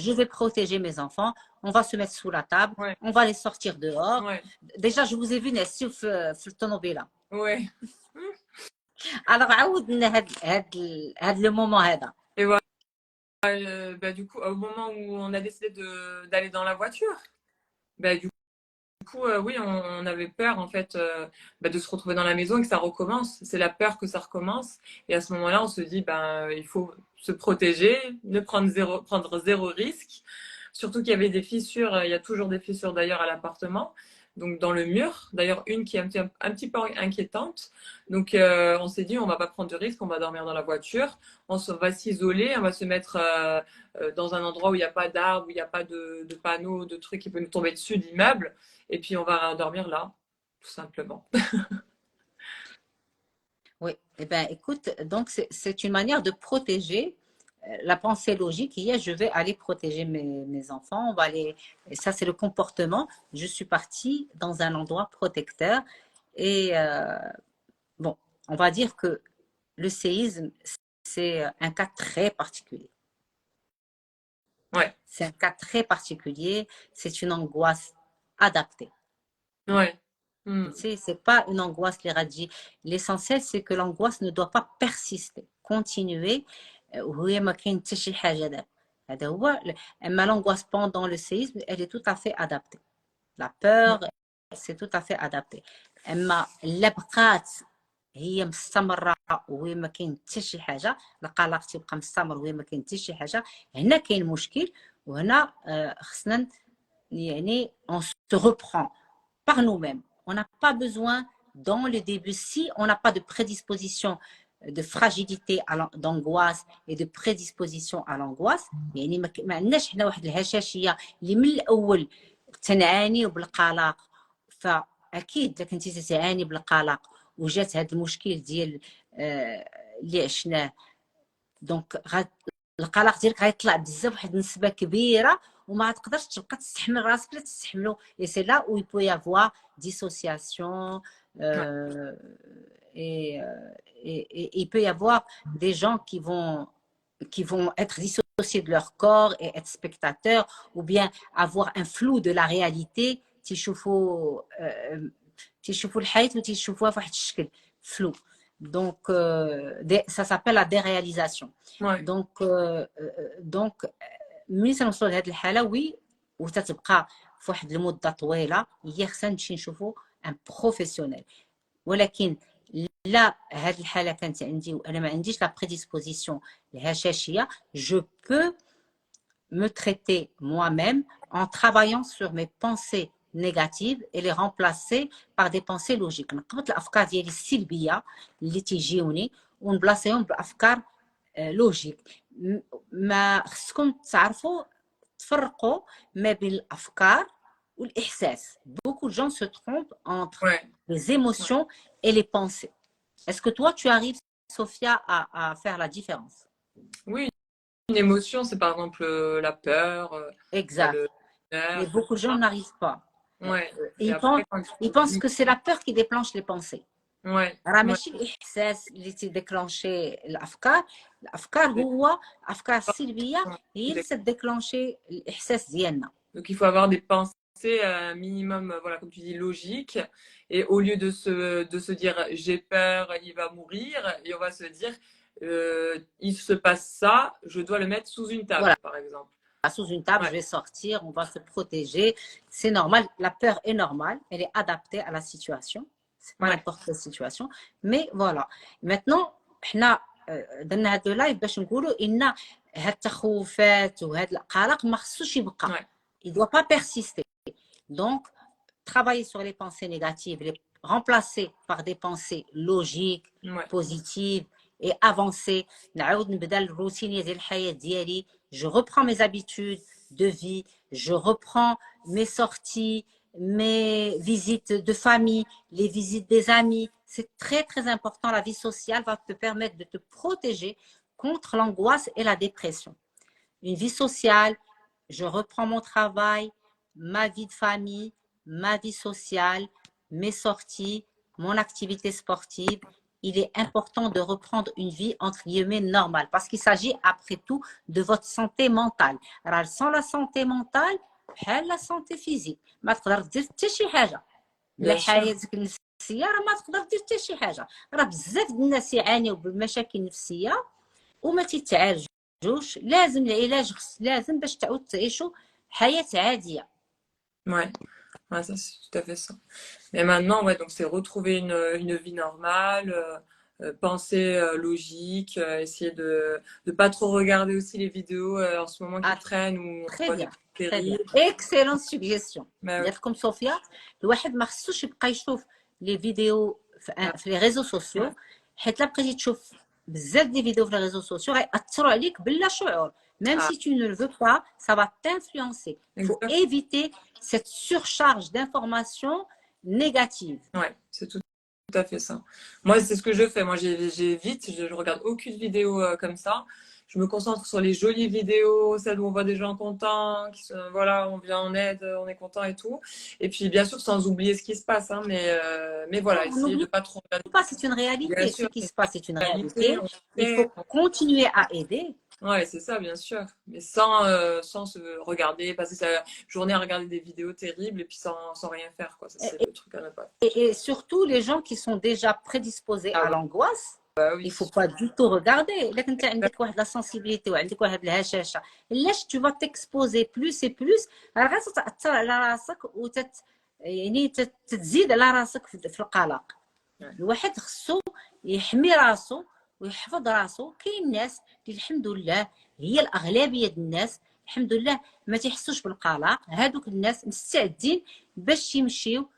Je vais protéger mes enfants. On va se mettre sous la table. Ouais. On va les sortir dehors. Ouais. Déjà, je vous ai vu sur le tonobéla. Ouais. Alors, عاودنا هاد le moment هذا. Et voilà. Du coup, au moment où on a décidé d'aller dans la voiture, du coup, oui, on avait peur en fait de se retrouver dans la maison et que ça recommence. C'est la peur que ça recommence. Et à ce moment-là, on se dit, il faut se protéger, ne prendre zéro risque. Surtout qu'il y avait des fissures. Il y a toujours des fissures d'ailleurs à l'appartement. Donc dans le mur, d'ailleurs une qui est un petit peu inquiétante. Donc on s'est dit on va pas prendre de risque, on va dormir dans la voiture, va s'isoler, on va se mettre dans un endroit où il n'y a pas d'arbres, où il n'y a pas de panneaux, de trucs qui peuvent nous tomber dessus, d'immeubles, et puis on va dormir là, tout simplement. Oui, eh bien écoute, donc c'est une manière de protéger. La pensée logique, je vais aller protéger mes enfants, on va aller, et ça c'est le comportement, je suis partie dans un endroit protecteur et bon, on va dire que le séisme, c'est un cas très particulier. Ouais. C'est un cas très particulier, c'est une angoisse adaptée. Ouais. C'est pas une angoisse les radis. L'essentiel, c'est que l'angoisse ne doit pas persister, continuer. وهي ما كاين حتى شي حاجه هذا هو. اما l'angoisse pendant le séisme, elle est tout à fait adaptée. La peur, c'est tout à fait adapté. اما الا بقات هي مستمره وهي ما كاين حتى شي حاجه، القلق تيبقى مستمر وهي ما كاين حتى شي حاجه، هنا كاين مشكل. وهنا خصنا يعني on se reprend par nous-mêmes. On n'a pas besoin, dans le début, si on n'a pas de prédisposition de fragilité d'angoisse et de prédisposition à l'angoisse، يعني ما عندناش حنا واحد الهشاشيه اللي من الاول تنعاني بالقلق. فاكيد اذا كنتي تتعاني بالقلق وجات هذا المشكل ديال اللي عشناه، دونك القلق ديالك غيطلع بزاف، واحد النسبه كبيره، وما تقدرش تبقى تستحمل راسك لا تستحملو. Et c'est là où il peut y avoir dissociation et il peut y avoir des gens qui vont être dissociés de leur corps et être spectateurs, ou bien avoir un flou de la réalité. تيشوفوا الحياة وتيشوفوها في واحد الشكل flou. Donc ça s'appelle la déréalisation. Ouais. donc ملي تنوصلوا لهاد الحاله وتتبقى في واحد المده طويله، هي خصنا نمشي نشوفوا ان بروفيسيونيل. ولكن لا هاد الحالة كانت عندي وأنا ما عنديش la prédisposition الهشاشية, je peux me traiter moi-même en travaillant sur mes pensées négatives et les remplacer par des pensées logiques. نقبط الأفكار ديالي السلبية اللي تيجيوني ونبلاصيهم بأفكار لوجيك. ما خصكم تعرفوا تفرقوا ما بين الأفكار والإحساس. Beaucoup de gens se trompent entre les émotions et les pensées. Est-ce que toi, tu arrives, Sophia, à faire la différence? Oui, une émotion, c'est par exemple la peur, Exact. le Mais beaucoup de gens n'arrivent pas. Ouais. Ils pensent que c'est la peur qui déclenche les pensées. Ouais. راه ماشي الإحساس اللي تيديكلونشي الأفكار هو الأفكار السلبية هي اللي تديكلونشي الإحساس ديالنا. Donc il faut avoir des pensées un minimum, voilà, comme tu dis, logiques. Et au lieu de se dire j'ai peur, il va mourir, et on va se dire il se passe ça, je dois le mettre sous une table, voilà. Par exemple. Sous une table, je vais sortir, on va se protéger. C'est normal, la peur est normale, elle est adaptée à la situation. C'est pas n'importe quelle situation. Mais voilà. Maintenant, حنا درنا هذا اللايف باش نقولوا ان هاد التخوفات وهاد القلق ما خصوش يبقى. Il doit pas persister. Donc, travailler sur les pensées négatives, les remplacer par des pensées logiques, positives et avancées. نعاود نبدا الروتين ديال الحياة ديالي. Je reprends mes habitudes de vie, je reprends mes sorties, mes visites de famille, les visites des amis. C'est très, très important. La vie sociale va te permettre de te protéger contre l'angoisse et la dépression. Une vie sociale, je reprends mon travail, ma vie de famille, ma vie sociale, mes sorties, mon activité sportive. Il est important de reprendre une vie entre guillemets normale parce qu'il s'agit après tout de votre santé mentale. Alors, sans la santé mentale, بحال la santé physique. ما تقدر دير حتى شي حاجة. لحياتك النفسية راه ما تقدر دير حتى شي حاجة. راه بزاف د الناس يعانيوا بالمشاكل النفسية وما تيتعالجوش. لازم العلاج لازم باش تعاود تعيشوا حياة عادية. Ouais. Ouais, ça c'est tout à fait ça. Mais maintenant, ouais, donc c'est retrouver une vie normale, penser logique, essayer de ne pas trop regarder aussi les vidéos en ce moment qui traînent ou très bien, très bien. Excellente suggestion. comme Sophia, الواحد ما خصوش يبقى يشوف les vidéos في les réseaux sociaux حيت لا بقيتي تشوف بزاف دي فيديو في les réseaux sociaux غيأثروا عليك بلا شعور. Même si tu ne le veux pas, ça va t'influencer. Il faut éviter cette surcharge d'informations négatives. Ouais, c'est tout à fait ça. Moi, c'est ce que je fais. Moi, j'évite, je regarde aucune vidéo comme ça. Je me concentre sur les jolies vidéos, celles où on voit des gens contents, voilà, on vient en aide, on est content et tout. Et puis, bien sûr, sans oublier ce qui se passe, hein, mais voilà, essayer de pas trop regarder. C'est une réalité. Ce qui se passe, c'est une réalité. Il faut continuer à aider. Ouais, c'est ça, bien sûr. Mais sans se regarder, passer sa journée à regarder des vidéos terribles et puis sans rien faire, quoi. Ça, c'est le truc à ne pas. Et surtout, les gens qui sont déjà prédisposés à l'angoisse, il ne faut pas du tout regarder. Là, quand tu as de la sensibilité ou de la hachasha, là, tu vas t'exposer plus et plus. Alors, ça تأثر على راسك يعني تزيد على راسك في القلق. الواحد خصو يحمي راسو ويحفظ راسو. كاين ناس اللي الحمد لله هي الاغلبيه ديال الناس الحمد لله ما تيحسوش بالقلق. هادوك الناس مستعدين باش يمشيو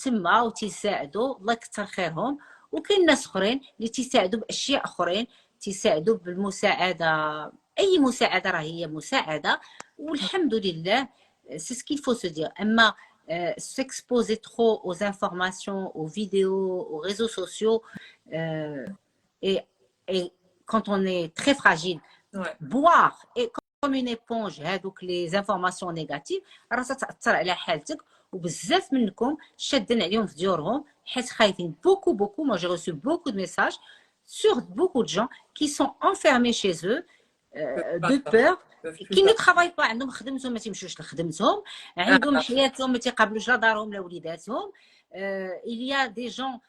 تما وتيساعدوا. الله يكثر خيرهم. وكاين ناس اخرين اللي تيساعدوا باشياء اخرين. تيساعدوا بالمساعده. اي مساعده راه هي مساعده والحمد لله. c'est ce qu'il faut se dire. اما s'exposer trop aux informations, aux vidéos, aux réseaux sociaux et quand on est très fragile, boire et comme une éponge هذوك les informations négatives راه تاثر على حالتك. وبزاف منكم شادين عليهم في ديورهم حيت خايفين. beaucoup moi j'ai reçu beaucoup de messages sur beaucoup de gens qui sont enfermés chez eux de peur, qui ne travaillent pas. عندهم خدمتهم ما تيمشوش لخدمتهم. عندهم حياتهم ما تيقابلوش لا دارهم لا وليداتهم. il y a des gens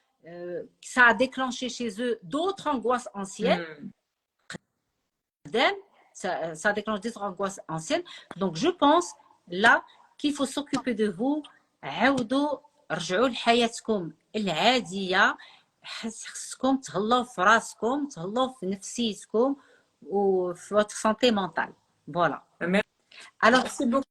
ça a déclenché chez eux d'autres angoisses anciennes. Ça déclenche des angoisses anciennes. Donc je pense là qu'il faut s'occuper de vous. عاودوا رجعوا لحياتكم العادية خصكم تهلاو في راسكم تهلاو في نفسيتكم وفي votre santé mentale. Voilà. Alors, Merci beaucoup.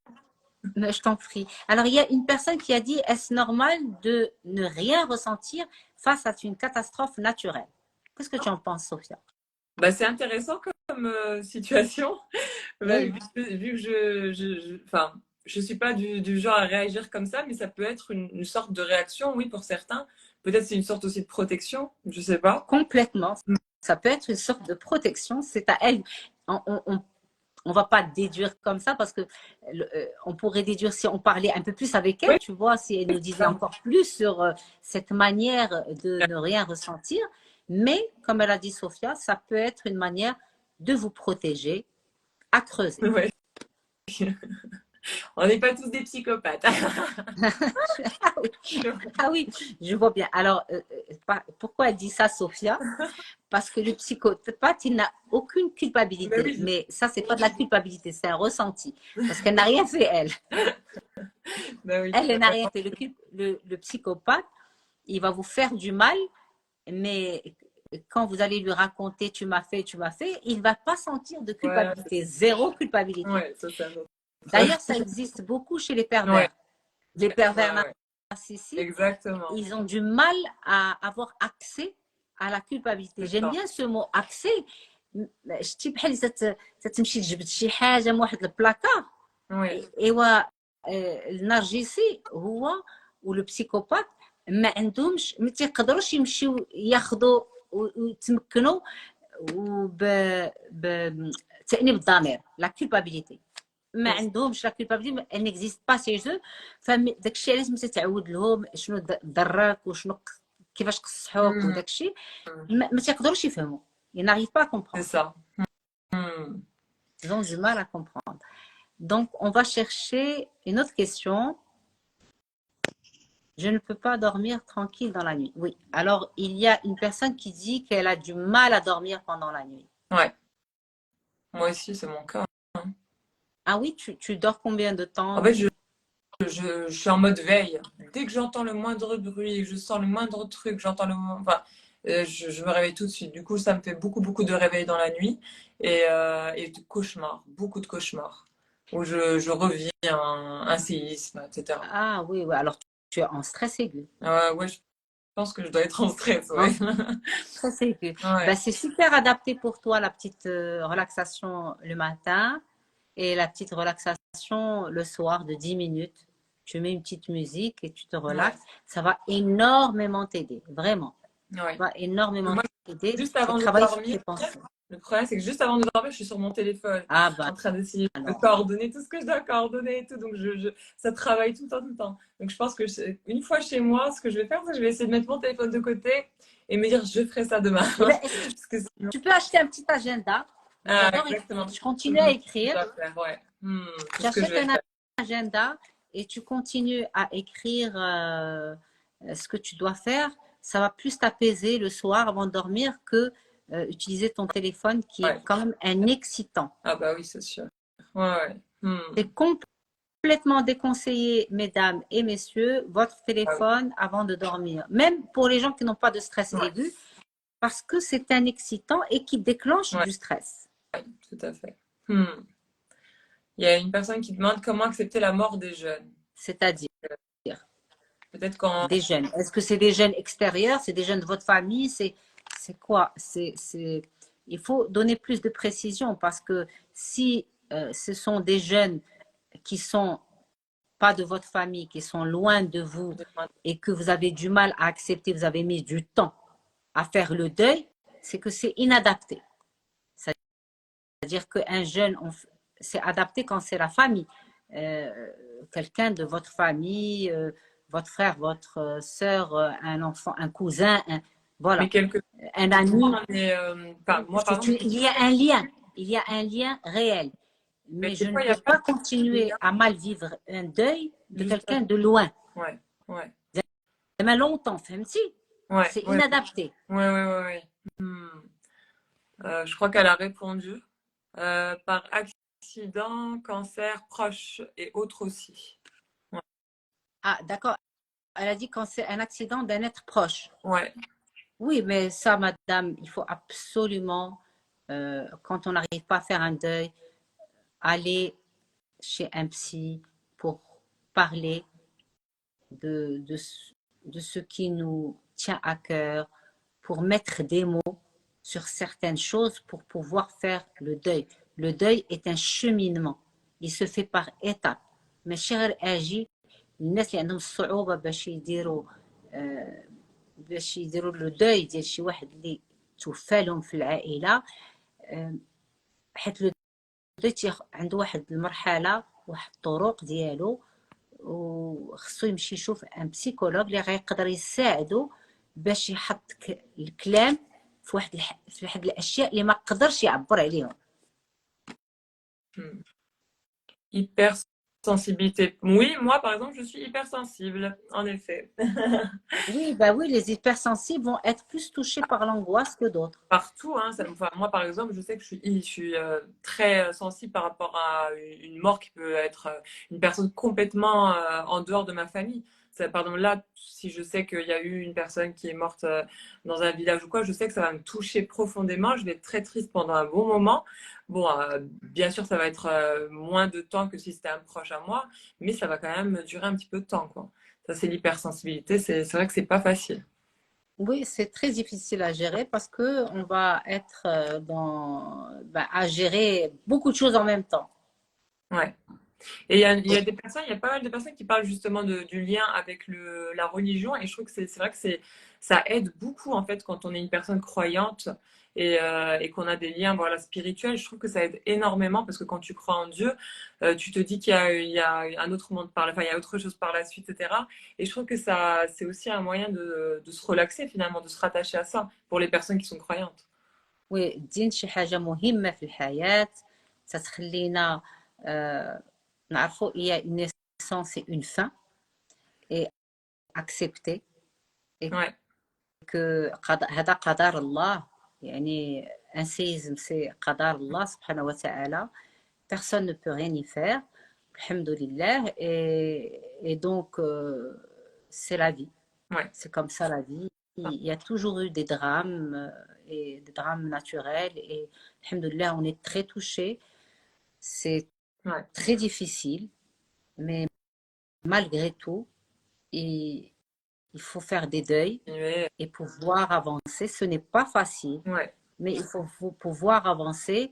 je t'en prie. Alors, il y a une personne qui a dit, est-ce normal de ne rien ressentir face à une catastrophe naturelle? Qu'est-ce que tu en penses, Sophia? Bah, c'est intéressant comme situation. Bah, Oui, vu que enfin, je suis pas du genre à réagir comme ça, mais ça peut être une sorte de réaction, oui, pour certains. Peut-être c'est une sorte aussi de protection, je sais pas. complètement. Ça peut être une sorte de protection. C'est à elle. On va pas déduire comme ça parce que on pourrait déduire si on parlait un peu plus avec Oui, elle, tu vois, si elle nous disait encore plus sur cette manière de ne rien ressentir. Mais, comme elle a dit Sophia, ça peut être une manière de vous protéger à creuser. ouais. On n'est pas tous des psychopathes. Ah oui, ah oui, je vois bien. Alors, pourquoi elle dit ça, Sophia? Parce que le psychopathe, il n'a aucune culpabilité. Oui, Mais ça, c'est pas de la culpabilité, c'est un ressenti. Parce qu'elle n'a rien fait, elle. bah oui, Elle n'a rien fait. Le psychopathe, il va vous faire du mal, mais quand vous allez lui raconter tu m'as fait, il ne va pas sentir de ouais, culpabilité. Zéro culpabilité. ouais, ça. D'ailleurs, ça existe beaucoup chez les Ouais, pervers. Les pervers ouais, ouais. narcissiques, Exactement. ils ont du mal à avoir accès à la culpabilité. C'est J'aime ça. bien ce mot accès. شتي بحال تتمشي تجبد شي حاجه من واحد البلاكار Ouais, ايوا النرجسي هو والبسيكوبات ما عندهمش ما تيقدروش يمشيو ياخذوا ويتمكنوا بتأنيب الضمير لا كولبابيليتي ما عندهمش لا كولبابيليتي ان اكزيست با سي جو فداك الشيء علاش ما تتعود لهم شنو ضرك وشنو كيفاش قصحوك وداك الشيء ما تيقدروش يفهموا ils n'arrivent pas à c'est comprendre ça. Hmm. ils ont du mal à comprendre donc on va chercher une autre question. Je ne peux pas dormir tranquille dans la nuit. Oui. Alors, il y a une personne qui dit qu'elle a du mal à dormir pendant la nuit. Ouais, moi aussi, c'est mon cas. Ah oui, tu dors combien de En temps? fait, je suis en mode veille. Dès que j'entends le moindre bruit, que je sens le moindre truc, enfin, je me réveille tout de suite. Du coup, ça me fait beaucoup de réveils dans la nuit et de cauchemars, beaucoup de cauchemars, où je revis un séisme, etc. Ah oui, ouais. Alors tu es en stress aigu. Ouais, je pense que je dois être en stress, En ouais. stress aigu. Ouais, Ben, c'est super adapté pour toi, la petite relaxation le matin et la petite relaxation le soir de 10 minutes. Tu mets une petite musique et tu te ouais, relaxes. Ça va énormément t'aider, vraiment. Ça ouais. va énormément Moi, t'aider juste et avant de travailler sur dormir, tes pensées. le problème, c'est que juste avant de dormir, je suis sur mon téléphone, Ah ben en train d'essayer de alors. coordonner tout ce que je dois coordonner et tout. Donc, ça travaille tout le temps. Donc, je pense que une fois chez moi, ce que je vais faire, c'est que je vais essayer de mettre mon téléphone de côté et me dire, je ferai ça demain. Eh ben, est-ce que Parce que sinon... tu peux acheter un petit agenda? Moi, Ah, j'adore écrire. exactement. Je continue à écrire. Ça faire, ouais. C'est ce que je J'achète vais un faire. agenda et tu continues à écrire ce que tu dois faire. Ça va plus t'apaiser le soir avant de dormir que utiliser ton téléphone qui est Ouais. quand même un excitant. Ah bah oui, c'est sûr. Ouais. C'est complètement déconseillé, mesdames et messieurs, votre Ah oui. téléphone avant de dormir. Même pour les gens qui n'ont pas de stress Ouais. aigu, parce que c'est un excitant et qui déclenche Ouais. du stress. Tout à fait. Il y a une personne qui demande comment accepter la mort des jeunes. C'est-à-dire Peut-être quand... des jeunes. Est-ce que c'est des jeunes extérieurs? C'est des jeunes de votre famille? C'est quoi? Il faut donner plus de précision parce que si ce sont des jeunes qui sont pas de votre famille, qui sont loin de vous et que vous avez du mal à accepter, vous avez mis du temps à faire le deuil, c'est que c'est inadapté. C'est-à-dire qu'un jeune, c'est adapté quand c'est la famille. Quelqu'un de votre famille, votre frère, votre soeur, un enfant, un cousin, voilà, un ami. Moi, par exemple, Il y a un lien, il y a un lien réel. Mais je ne peux pas continuer à mal vivre un deuil de quelqu'un de loin. Ouais. Mais longtemps, c'est inadapté. Ouais. Je crois qu'elle a répondu. Par accident, cancer, proche et autres aussi. Ah, d'accord. Elle a dit quand c'est un accident d'un être proche. Ouais. Oui, mais ça, madame, il faut absolument, quand on n'arrive pas à faire un deuil, aller chez un psy pour parler de, de, de ce qui nous tient à cœur, pour mettre des mots sur certaines choses pour pouvoir faire le deuil. Le deuil est un cheminement. Il se fait par étapes. ماشي غير اجي الناس اللي عندهم الصعوبة باش يديروا لو دوي ديال شي واحد اللي توفى لهم في العائلة حيت لو دوي عنده واحد المرحلة واحد الطرق ديالو وخصو يمشي يشوف ان بسيكولوج اللي غيقدر يساعدو باش يحط الكلام في واحد الاشياء اللي ما قدرش يعبر عليهم. Hypersensibilité. Oui, moi, par exemple, je suis hypersensible, en effet. Oui, bah oui, les hypersensibles vont être plus touchés par l'angoisse que d'autres. Partout, hein, enfin, moi, par exemple, je sais que je suis très sensible par rapport à une mort qui peut être une personne complètement en dehors de ma famille. Pardon, là, si je sais qu'il y a eu une personne qui est morte dans un village ou quoi, je sais que ça va me toucher profondément. Je vais être très triste pendant un bon moment. Bon, bien sûr, ça va être moins de temps que si c'était un proche à moi, mais ça va quand même durer un petit peu de temps, quoi. Ça, c'est l'hypersensibilité. C'est vrai que c'est pas facile. Oui, c'est très difficile à gérer parce que on va être à gérer beaucoup de choses en même temps. Ouais. Et il y a des personnes, il y a pas mal de personnes qui parlent justement du lien avec la religion. Et je trouve que c'est vrai que ça aide beaucoup en fait quand on est une personne croyante et qu'on a des liens voilà, spirituels. Je trouve que ça aide énormément parce que quand tu crois en Dieu, tu te dis il y a un autre monde par enfin, il y a autre chose par la suite, etc. Et je trouve que ça, c'est aussi un moyen de se relaxer finalement, de se rattacher à ça pour les personnes qui sont croyantes. Oui, الدين شي حاجة مهمة في الحياة تتخلينا نعرفوا il y a une naissance et une fin et accepter et Ouais, que هذا قدر الله يعني un séisme c'est قدر الله سبحانه وتعالى. Personne ne peut rien y faire. Alhamdoulilah. Et donc, c'est la vie. ouais, C'est comme ça la vie. Il y a toujours eu des drames et des drames naturels. Et Alhamdoulilah, on est très touchés. C'est ouais. très difficile. Mais malgré tout, il faut faire des deuils Ouais, et pouvoir avancer. Ce n'est pas facile, ouais. mais il faut pouvoir avancer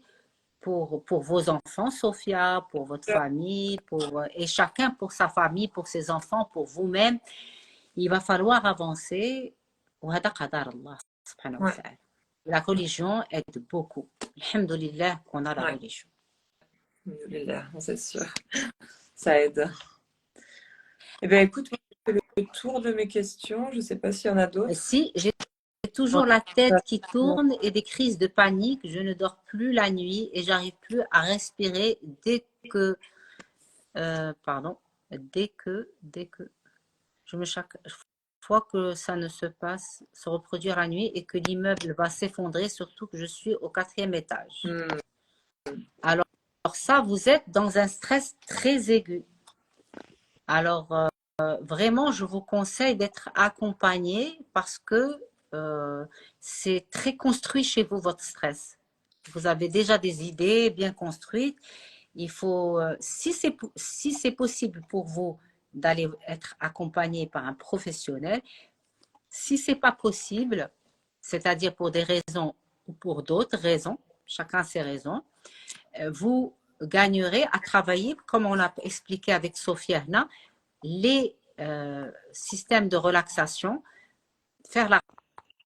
pour vos enfants, Sophia, pour votre famille, et chacun pour sa famille, pour ses enfants, pour vous-même. Il va falloir avancer. وهذا قدر الله سبحانه Ouais, وتعالى. La religion aide beaucoup. Alhamdulillah qu'on a la ouais. religion. Alhamdoulilah, c'est sûr. Ça aide. Eh bien, écoute, moi, j'ai fait le tour de mes questions. Je ne sais pas s'il y en a Et d'autres. si j'ai toujours la tête qui tourne et des crises de panique, je ne dors plus la nuit et j'arrive plus à respirer pardon, dès que chaque fois que ça ne se passe, se reproduire la nuit et que l'immeuble va s'effondrer, surtout que je suis au 4e étage. Hmm. Alors ça, vous êtes dans un stress très aigu. Alors, vraiment, je vous conseille d'être accompagné parce que c'est très construit chez vous, votre stress. Vous avez déjà des idées bien construites. Il faut, si c'est possible pour vous d'aller être accompagné par un professionnel, si c'est pas possible, c'est-à-dire pour des raisons ou pour d'autres raisons, chacun ses raisons, vous gagnerez à travailler, comme on l'a expliqué avec Sophia, les systèmes de relaxation, faire la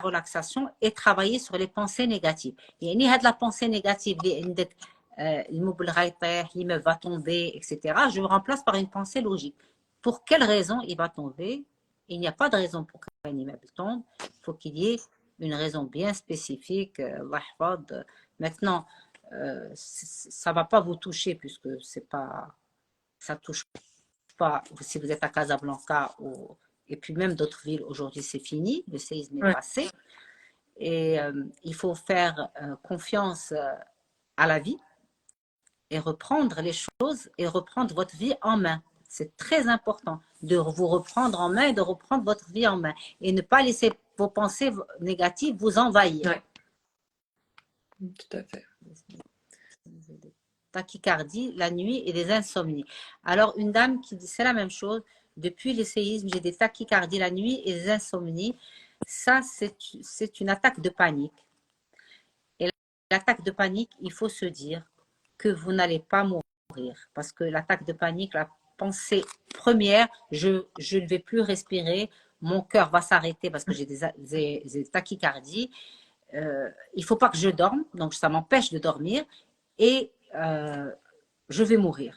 relaxation et travailler sur les pensées négatives. يعني هاد la pensée négative اللي عندك الموبل غيطيح, l'immeuble va tomber, etc. Je le remplace par une pensée logique. Pour quelle raison il va tomber? Il n'y a pas de raison pour qu'un immeuble tombe. Il faut qu'il y ait une raison bien spécifique. Maintenant, ça ne va pas vous toucher puisque c'est pas, ça touche pas, si vous êtes à Casablanca et puis même d'autres villes, aujourd'hui c'est fini, le séisme est Ouais, passé. Et il faut faire confiance à la vie et reprendre les choses et reprendre votre vie en main. C'est très important de vous reprendre en main et de reprendre votre vie en main et ne pas laisser vos pensées négatives vous envahissent. Ouais. Tout à fait. Tachycardie la nuit et des insomnies. Alors, une dame qui dit, c'est la même chose, depuis les séismes, j'ai des tachycardies la nuit et des insomnies. Ça, c'est une attaque de panique. Et l'attaque de panique, il faut se dire que vous n'allez pas mourir. Parce que l'attaque de panique, la pensée première, je ne vais plus respirer, mon cœur va s'arrêter parce que j'ai des tachycardies. Il ne faut pas que je dorme, donc ça m'empêche de dormir et je vais mourir.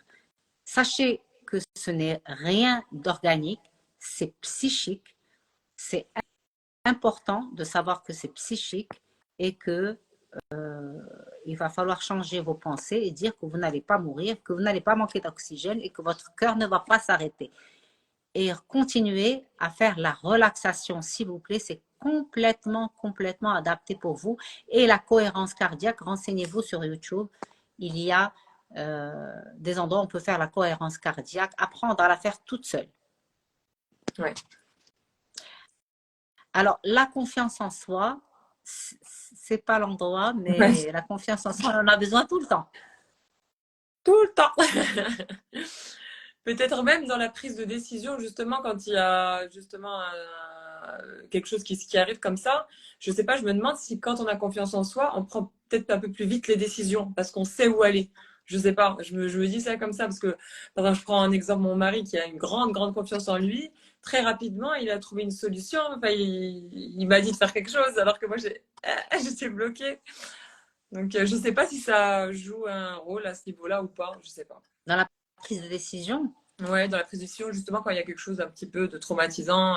Sachez que ce n'est rien d'organique, c'est psychique. C'est important de savoir que c'est psychique et que il va falloir changer vos pensées et dire que vous n'allez pas mourir, que vous n'allez pas manquer d'oxygène et que votre cœur ne va pas s'arrêter. Et continuez à faire la relaxation, s'il vous plaît. C'est complètement adapté pour vous. Et la cohérence cardiaque, renseignez-vous sur YouTube. Il y a des endroits où on peut faire la cohérence cardiaque, apprendre à la faire toute seule. Ouais. Alors, la confiance en soi, c'est pas l'endroit, mais Ouais. la confiance en soi, on en a besoin tout le temps. Tout le temps. Peut-être même dans la prise de décision, justement, quand il y a justement quelque chose qui arrive comme ça. Je sais pas, je me demande si quand on a confiance en soi, on prend peut-être un peu plus vite les décisions parce qu'on sait où aller. Je sais pas, je me dis ça comme ça parce que, par exemple, je prends un exemple, mon mari qui a une grande confiance en lui. Très rapidement, il a trouvé une solution. Enfin, il m'a dit de faire quelque chose alors que moi, j'étais bloquée. Donc, je sais pas si ça joue un rôle à ce niveau-là ou pas. Je sais pas. Dans la prise de décision, Ouais, dans la prise de décision, justement, quand il y a quelque chose un petit peu de traumatisant,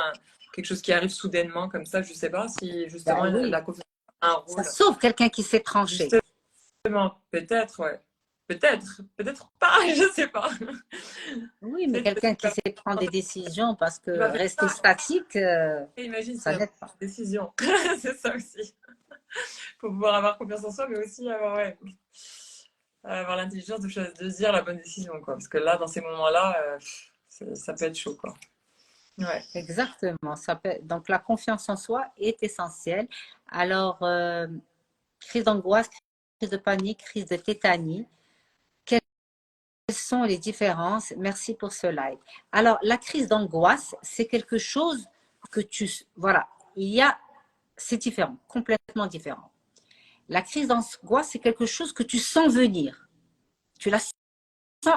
quelque chose qui arrive soudainement comme ça, je sais pas si justement ben oui, la confiance a un ça rôle. sauve quelqu'un qui s'est tranché. Justement, peut-être, ouais. Peut-être pas, je sais pas. Oui, mais Peut-être quelqu'un qui que sait prendre des décisions parce que tu vas faire rester ça. statique, Imagine, ça c'est n'aide pas. une décision. C'est ça aussi. Faut pouvoir avoir confiance en soi, mais aussi avoir l'intelligence de se dire la bonne décision, quoi. Parce que là, dans ces moments-là, ça peut être chaud, quoi. Ouais. Exactement. Donc, la confiance en soi est essentielle. Alors, crise d'angoisse, crise de panique, crise de tétanie. Quelles sont les différences? Merci pour ce live. Alors, la crise d'angoisse, c'est quelque chose que voilà, c'est différent, complètement différent. La crise d'angoisse, c'est quelque chose que tu sens venir. Tu la sens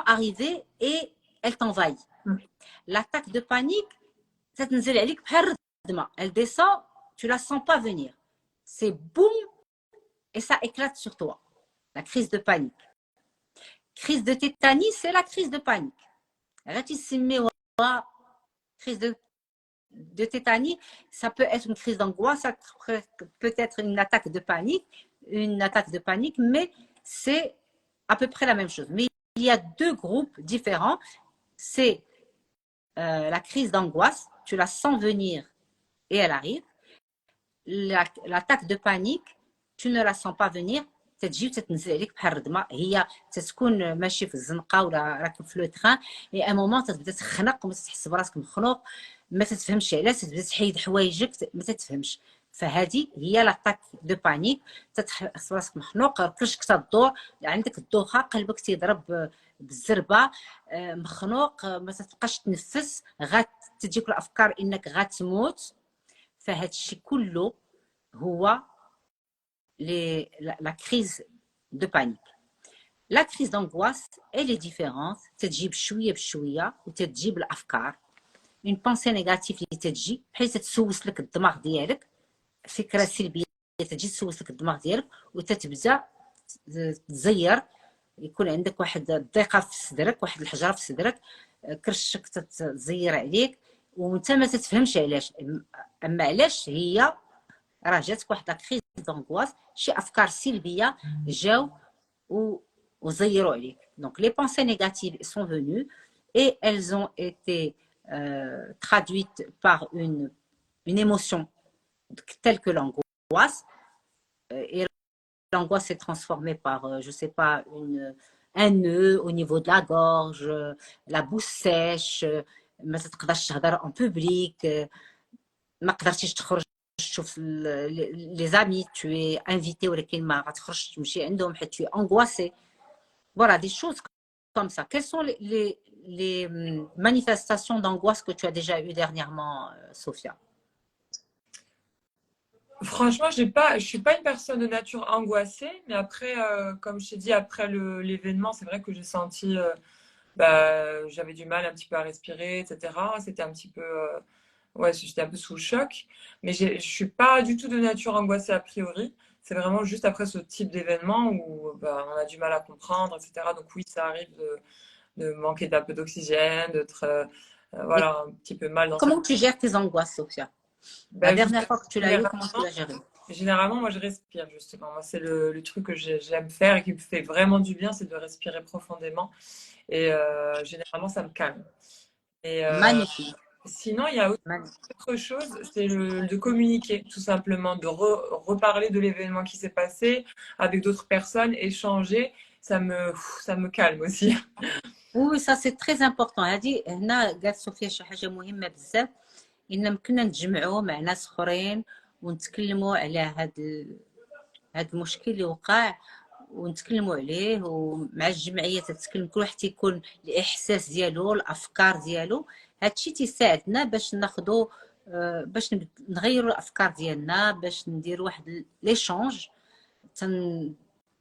arriver et elle t'envahit. L'attaque de panique, elle descend, tu la sens pas venir. C'est boum et ça éclate sur toi. La crise de panique. Crise de tétanie, c'est la crise de panique. Crise de tétanie, ça peut être une crise d'angoisse, ça peut être une attaque de panique, mais c'est à peu près la même chose. Mais il y a deux groupes différents. C'est la crise d'angoisse, tu la sens venir et elle arrive. L'attaque de panique, tu ne la sens pas venir, تتجي وتتنزل عليك بحال الردمه. هي تتكون ماشي في الزنقه ولا راك في لو تران اي ان مومون تبدا تخنق وما تحس براسك مخنوق، ما تتفهمش علاش، تبدا تحيد حوايجك ما تتفهمش. فهذه هي لاطاك دو بانيك، تتحس براسك مخنوق، كلشك تدور، عندك الدوخه، قلبك تيضرب بالزربه، مخنوق، ما تبقاش تنفس، تجيك الافكار انك غتموت. فهذا الشيء كله هو la crise de panique. La crise d'angoisse, elle est différente. تتجيب شويه بشويه وتتجيب الافكار. Une pensée négative اللي تتجي بحيث تسوس لك الدماغ ديالك، فكره سلبيه تجي تسوس لك الدماغ ديالك وتتبدا تزير، يكون عندك واحد الضيقه في صدرك، واحد الحجره في صدرك، كرشك تتزير عليك وانت ما تتفهمش علاش. اما علاش؟ هي راه جاتك واحد لاكريز دونغواس، شي افكار سلبيه جاو وزيروا عليك. Donc les pensées négatives sont venues et elles ont été traduites par une émotion telle que l'angoisse, et l'angoisse s'est transformée par je sais pas un nœud au niveau de la gorge, la bouche sèche، ما تقدرش تهضر en public، ما قدرتيش تخرج تشوف les amis, tu es invité ولكن ما غتخرجش تمشي عندهم حيت tu es angoissé. Voilà, des choses comme ça. Quelles sont les manifestations d'angoisse que tu as déjà eues dernièrement, Sophia? Franchement, je suis pas une personne de nature angoissée, mais après, comme je t'ai dit, après l'événement, c'est vrai que j'ai senti, j'avais du mal un petit peu à respirer, etc. C'était un petit peu, ouais, j'étais un peu sous le choc, mais je suis pas du tout de nature angoissée a priori. C'est vraiment juste après ce type d'événement où on a du mal à comprendre, etc. Donc oui, ça arrive de manquer d'un peu d'oxygène, d'être voilà, un petit peu mal dans Comment tu gères tes angoisses, Sophia? La dernière fois que tu l'as eu, comment tu l'as géré? Généralement, moi, je respire, justement. Moi, c'est le truc que j'aime faire et qui me fait vraiment du bien, c'est de respirer profondément. Et généralement, ça me calme. Et Magnifique. sinon, il y a autre chose, c'est de communiquer, tout simplement, de reparler de l'événement qui s'est passé avec d'autres personnes, échanger. Ça me calme aussi. Oui, ça c'est très important. هذه هنا قالت صوفيا شي حاجة مهمة بزاف، إن ممكن نتجمعوا مع ناس آخرين ونتكلموا على هاد المشكل اللي وقع ونتكلموا عليه، ومع الجمعية تتكلم كل واحد تيكون الإحساس ديالو الأفكار ديالو. هادشي تيساعدنا باش ناخدو باش نغيروا الأفكار ديالنا، باش نديروا واحد ليشونج،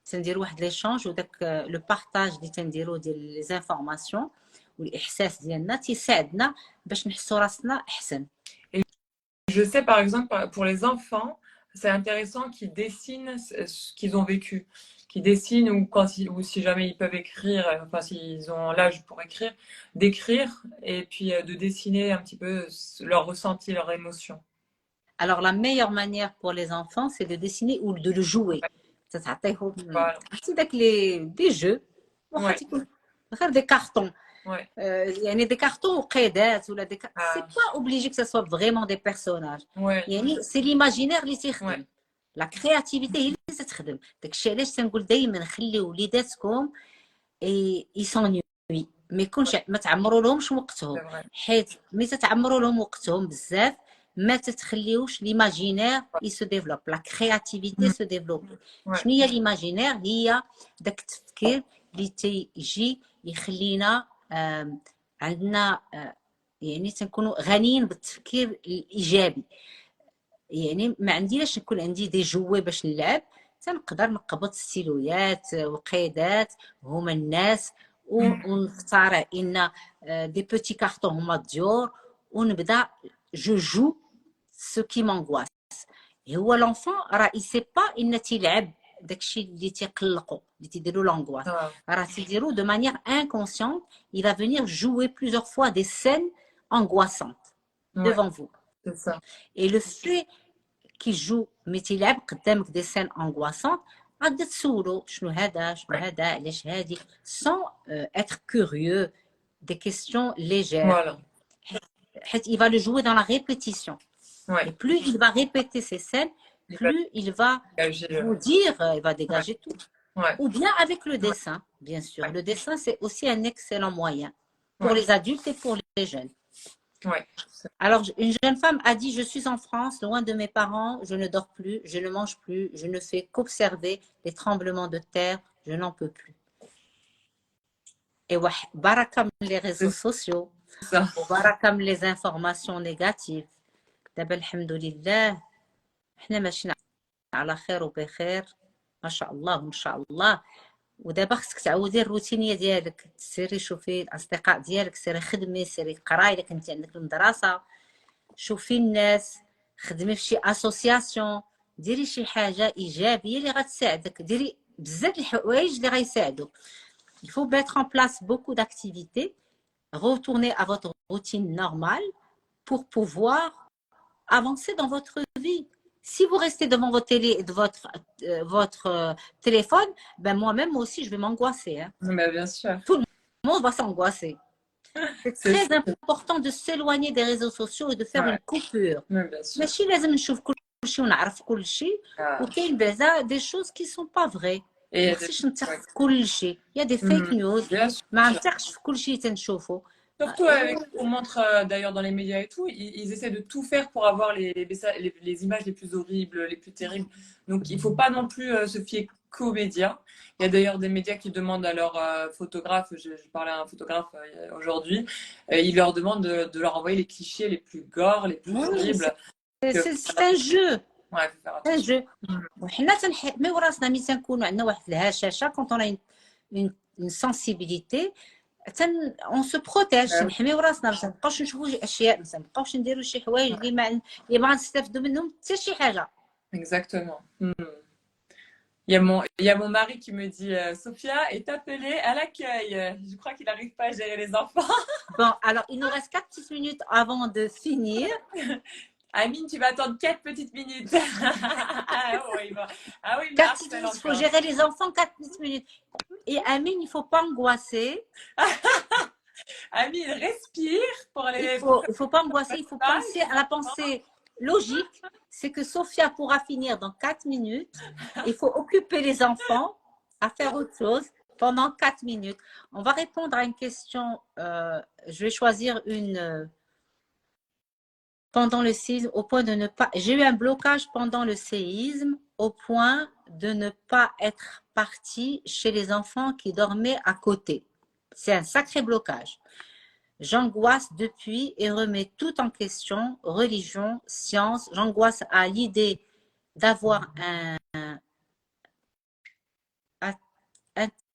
تنديروا واحد ليشونج، وداك لو بارطاج اللي تنديروا ديال لي زانفورماسيون والاحساس ديالنا تيساعدنا باش نحسوا راسنا احسن. Je sais par exemple pour les enfants, c'est intéressant qu'ils dessinent ce qu'ils ont vécu, qu'ils dessinent ou si jamais ils peuvent écrire, enfin s'ils ont l'âge pour écrire, d'écrire et puis de dessiner un petit peu leur ressenti, leur émotion. Alors la meilleure manière pour les enfants, c'est de dessiner ou de le jouer. تعطيهم عرفتي داك دي جو واخا تيكون غير دي كارطون، يعني دي كارطون وقيدات ولا دي سي با اوبليجي كو سوا فريمون دي بيرسوناج، يعني سي ليماجينير اللي تيخدم، لا كرياتيفيتي هي اللي تتخدم. داكشي علاش تنقول دائما خليو وليداتكم يسونيوي، ما يكونش ما تعمروا لهمش وقتهم، حيت ملي تتعمروا لهم وقتهم بزاف ما تتخليوش ليماجينير يسو ديفلوب، لا كرياتيفيتي سو ديفلوب. شنو هي ليماجينير؟ هي داك التفكير اللي تيجي يخلينا عندنا يعني تنكونوا غنيين بالتفكير الايجابي. يعني ما عنديش نكون عندي دي جوي باش نلعب، تنقدر نقبض ستيلويات وقيدات هما الناس ونختار ان دي بوتي كارطون هما الديور ونبدا جو جو سو كي مونغواس. هو لونفون راه يسي با ان تيلعب داكشي اللي تيقلقوا اللي تيديروا لونغواس، راه تيديروا دو مانيير انكونسيونت. il va venir jouer plusieurs fois des scènes angoissantes devant vous. C'est ça. Et le fait qu'il joue mais تيلعب قدامك des scènes angoissantes غادا تسولو شنو هذا شنو هذا علاش هادي sans être curieux, des questions légères. حيت il va le jouer dans la répétition. Et plus il va répéter ces scènes, plus il va vous dire, il va dégager tout. Ou bien avec le dessin, bien sûr. Le dessin, c'est aussi un excellent moyen pour les adultes et pour les jeunes. Alors, une jeune femme a dit, je suis en France, loin de mes parents, je ne dors plus, je ne mange plus, je ne fais qu'observer les tremblements de terre, je n'en peux plus. Et baraka les réseaux sociaux, baraka les informations négatives. دابا الحمد لله حنا ماشيين على خير وبخير ما شاء الله ما شاء الله. ودابا خصك تعودي الروتينيه ديالك، سيري شوفي الاصدقاء ديالك، سيري خدمي، سيري قراي الا كنتي عندك المدرسه، شوفي الناس، خدمي في شي اسوسياسيون، ديري شي حاجه ايجابيه اللي غتساعدك، ديري بزاف الحوايج اللي غيساعدوك. il faut mettre en place beaucoup d'activités, retourner à votre routine normale pour pouvoir avancer dans votre vie. Si vous restez devant votre télé, votre téléphone, ben moi-même aussi je vais m'angoisser. Hein. Mais bien sûr. Tout le monde va s'angoisser. C'est très important de s'éloigner des réseaux sociaux et de faire une coupure. ماشي لازم نشوف كل شيء ونعرف كل شيء، وكاين بعدا des choses qui sont pas vraies. ما خصنيش نثق في كل شيء. Il y a des fake news. ما نثقش في كل شيء تنشوفه. Surtout avec, on montre d'ailleurs dans les médias et tout, ils essaient de tout faire pour avoir les images les plus horribles, les plus terribles. Donc il ne faut pas non plus se fier qu'aux médias. Il y a d'ailleurs des médias qui demandent à leurs photographes, je parlais à un photographe aujourd'hui, ils leur demandent de leur envoyer les clichés les plus gore, les plus horribles. C'est un jeu. Ouais, faut faire un attention. jeu. وحنا تنحميو راسنا ملي تنكونوا عندنا واحد الهشاشه quand on a une sensibilité on se protège نحميو راسنا باش ما نبقاوش نشوفوا شي اشياء ما نبقاوش نديروا شي حوايج اللي ما غنستافدوا منهم حتى شي حاجه. Exactement. Il y a mon mari qui me dit Sophia est appelée à l'accueil. Je crois qu'il n'arrive pas à gérer les enfants. Bon, alors il nous reste 4 petites minutes avant de finir. Amine, tu vas attendre 4 petites minutes. Oui, 4 petites minutes, il faut gérer les enfants 4 petites minutes. Et Amine, il ne faut pas angoisser. Amine, respire pour les. Il faut pas angoisser, il faut penser à la pensée logique. C'est que Sophia pourra finir dans 4 minutes. Il faut occuper les enfants à faire autre chose pendant 4 minutes. On va répondre à une question. Je vais choisir une. Pendant le séisme, au point de ne pas. J'ai eu un blocage pendant le séisme, au point de ne pas être partie chez les enfants qui dormaient à côté. C'est un sacré blocage. J'angoisse depuis et remets tout en question, religion, science. J'angoisse à l'idée d'avoir un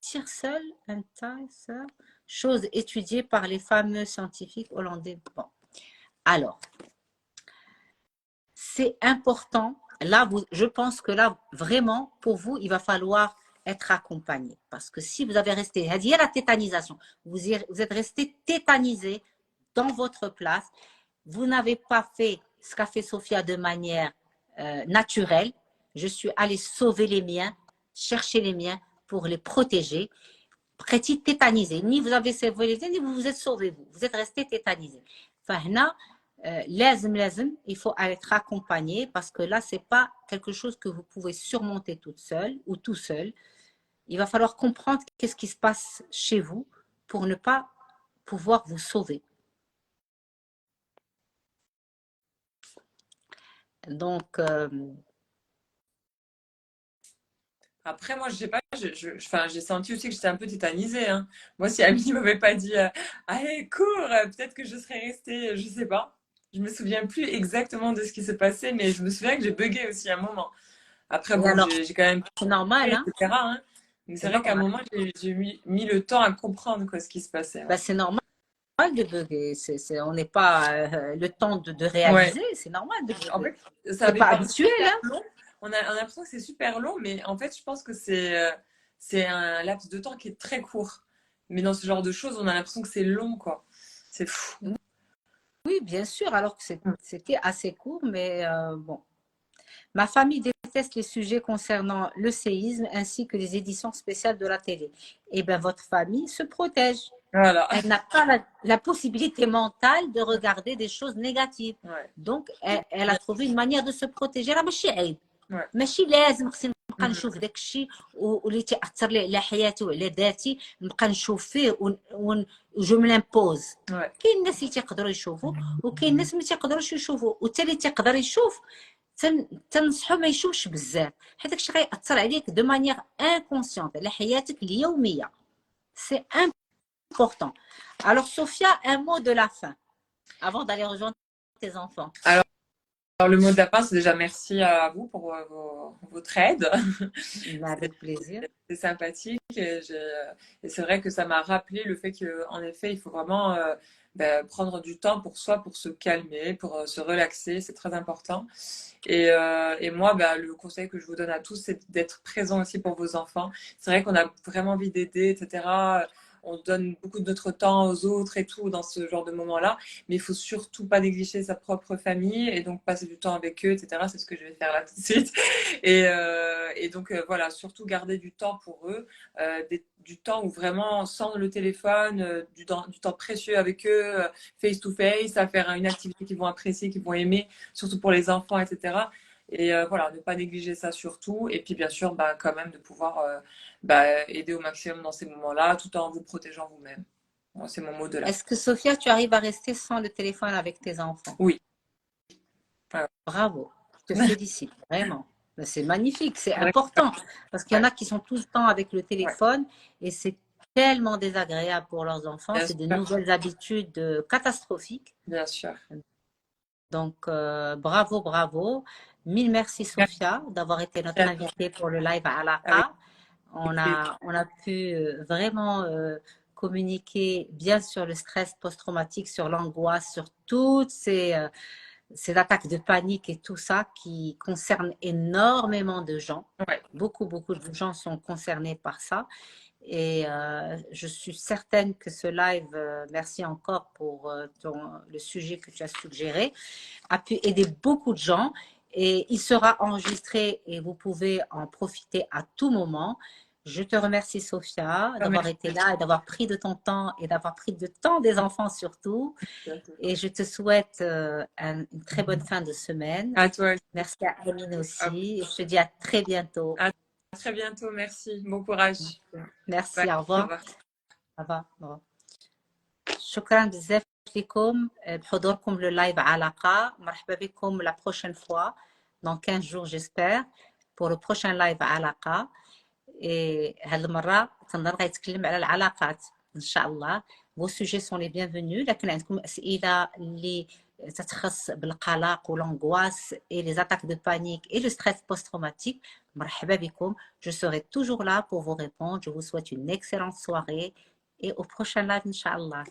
tir seul, un taille seul, chose étudiée par les fameux scientifiques hollandais. Bon, alors, c'est important. Là, je pense que là, vraiment, pour vous, il va falloir être accompagné. Parce que si vous avez resté, il y a la tétanisation, vous êtes resté tétanisé dans votre place, vous n'avez pas fait ce qu'a fait Sophia de manière naturelle. Je suis allée sauver les miens, chercher les miens pour les protéger. Petit tétanisé. Ni vous avez sauvé les miens, ni vous vous êtes sauvé vous. Vous êtes resté tétanisé. Enfin, il faut être accompagné parce que là, ce n'est pas quelque chose que vous pouvez surmonter toute seule ou tout seul. Il va falloir comprendre qu'est-ce qui se passe chez vous pour ne pas pouvoir vous sauver. Donc, après, moi, je sais pas, j'ai senti aussi que j'étais un peu tétanisée. Hein. Moi, si Ami ne m'avait pas dit allez, cours, peut-être que je serais restée, je sais pas. Je me souviens plus exactement de ce qui s'est passé, mais je me souviens que j'ai bugué aussi à un moment. Après, bon, j'ai quand même. C'est normal, hein? Etc. Hein. Mais c'est vrai qu'à un moment, j'ai mis le temps à comprendre quoi, ce qui se passait. Hein. Ben, c'est normal de bugger. On n'est pas le temps de réaliser. Ouais. C'est normal de bugger. En fait, c'est pas habituel. Hein? On a l'impression que c'est super long, mais en fait, je pense que c'est un laps de temps qui est très court. Mais dans ce genre de choses, on a l'impression que c'est long, quoi. C'est fou. Oui, bien sûr, alors que c'était assez court, mais bon. Ma famille déteste les sujets concernant le séisme ainsi que les éditions spéciales de la télé. Eh bien, votre famille se protège. Voilà. Elle n'a pas la possibilité mentale de regarder des choses négatives. Ouais. Donc, elle a trouvé une manière de se protéger. Ouais. ماشي لازم خصني نبقى نشوف داك الشيء واللي تاثر لي على حياتي وعلى ذاتي نبقى نشوف فيه جو مي لامبوز. كاين الناس اللي تيقدروا يشوفوا وكاين الناس ما تيقدروش يشوفوا وحتى اللي تيقدر يشوف تنصحو ما يشوفش بزاف حيت داك الشيء غيأثر عليك دو مانيير انكونسيونت على حياتك اليوميه. سي important. Alors Sophia, un mot de la fin avant d'aller rejoindre tes enfants. Alors, le mot de la fin, c'est déjà merci à vous pour votre aide. Avec plaisir. C'est sympathique et c'est vrai que ça m'a rappelé le fait qu'en effet, il faut vraiment prendre du temps pour soi, pour se calmer, pour se relaxer. C'est très important. Et moi, le conseil que je vous donne à tous, c'est d'être présent aussi pour vos enfants. C'est vrai qu'on a vraiment envie d'aider, etc. On donne beaucoup de notre temps aux autres et tout dans ce genre de moments-là. Mais il ne faut surtout pas négliger sa propre famille et donc passer du temps avec eux, etc. C'est ce que je vais faire là tout de suite. Et donc, voilà, surtout garder du temps pour eux, du temps où vraiment, sans le téléphone, du temps précieux avec eux, face-to-face, à faire une activité qu'ils vont apprécier, qu'ils vont aimer, surtout pour les enfants, etc. Et voilà, ne pas négliger ça surtout. Et puis, bien sûr, quand même de pouvoir aider au maximum dans ces moments-là, tout en vous protégeant vous-même. Bon, c'est mon mot de la. Est-ce que Sophia, tu arrives à rester sans le téléphone avec tes enfants? Oui. Ouais. Bravo, je te félicite, vraiment. C'est magnifique, c'est Ouais. important, parce qu'il y en Ouais. a qui sont tout le temps avec le Ouais. téléphone et c'est tellement désagréable pour leurs enfants. Bien C'est de sûr. nouvelles habitudes catastrophiques. Bien sûr. Donc, bravo, bravo. Mille merci, Sophia, d'avoir été notre Merci à toi. invitée pour le live à Avec Alaqa. On plaisir. a pu vraiment communiquer bien sur le stress post-traumatique, sur l'angoisse, sur toutes ces attaques de panique et tout ça qui concernent énormément de gens. Ouais. Beaucoup, beaucoup de gens sont concernés par ça. Et je suis certaine que ce live, merci encore pour le sujet que tu as suggéré, a pu aider beaucoup de gens. Et il sera enregistré et vous pouvez en profiter à tout moment. Je te remercie, Sophia, d'avoir été là et d'avoir pris de ton temps et d'avoir pris de temps des enfants surtout. Et je te souhaite une très bonne fin de semaine. À toi. Merci à Amine aussi. Et je te dis à très bientôt. À très bientôt. Merci. Bon courage. Merci, Bye. au revoir. Au revoir. au revoir. au revoir. شكرا بزاف لكم بحضوركم لللايف علاقة. مرحبا بكم la prochaine fois dans 15 jours j'espère pour le prochain live علاقة. هذه المرة تنظر غيتكلم على العلاقات إن شاء الله. vos sujets sont les bienvenus. لكن عندكم أسئلة اللي تتخص بالقلق والانغواس et les attaques de panique et le stress post-traumatique, مرحبا بكم. Je serai toujours là pour vous répondre. Je vous souhaite une excellente soirée et au prochain live إن شاء الله.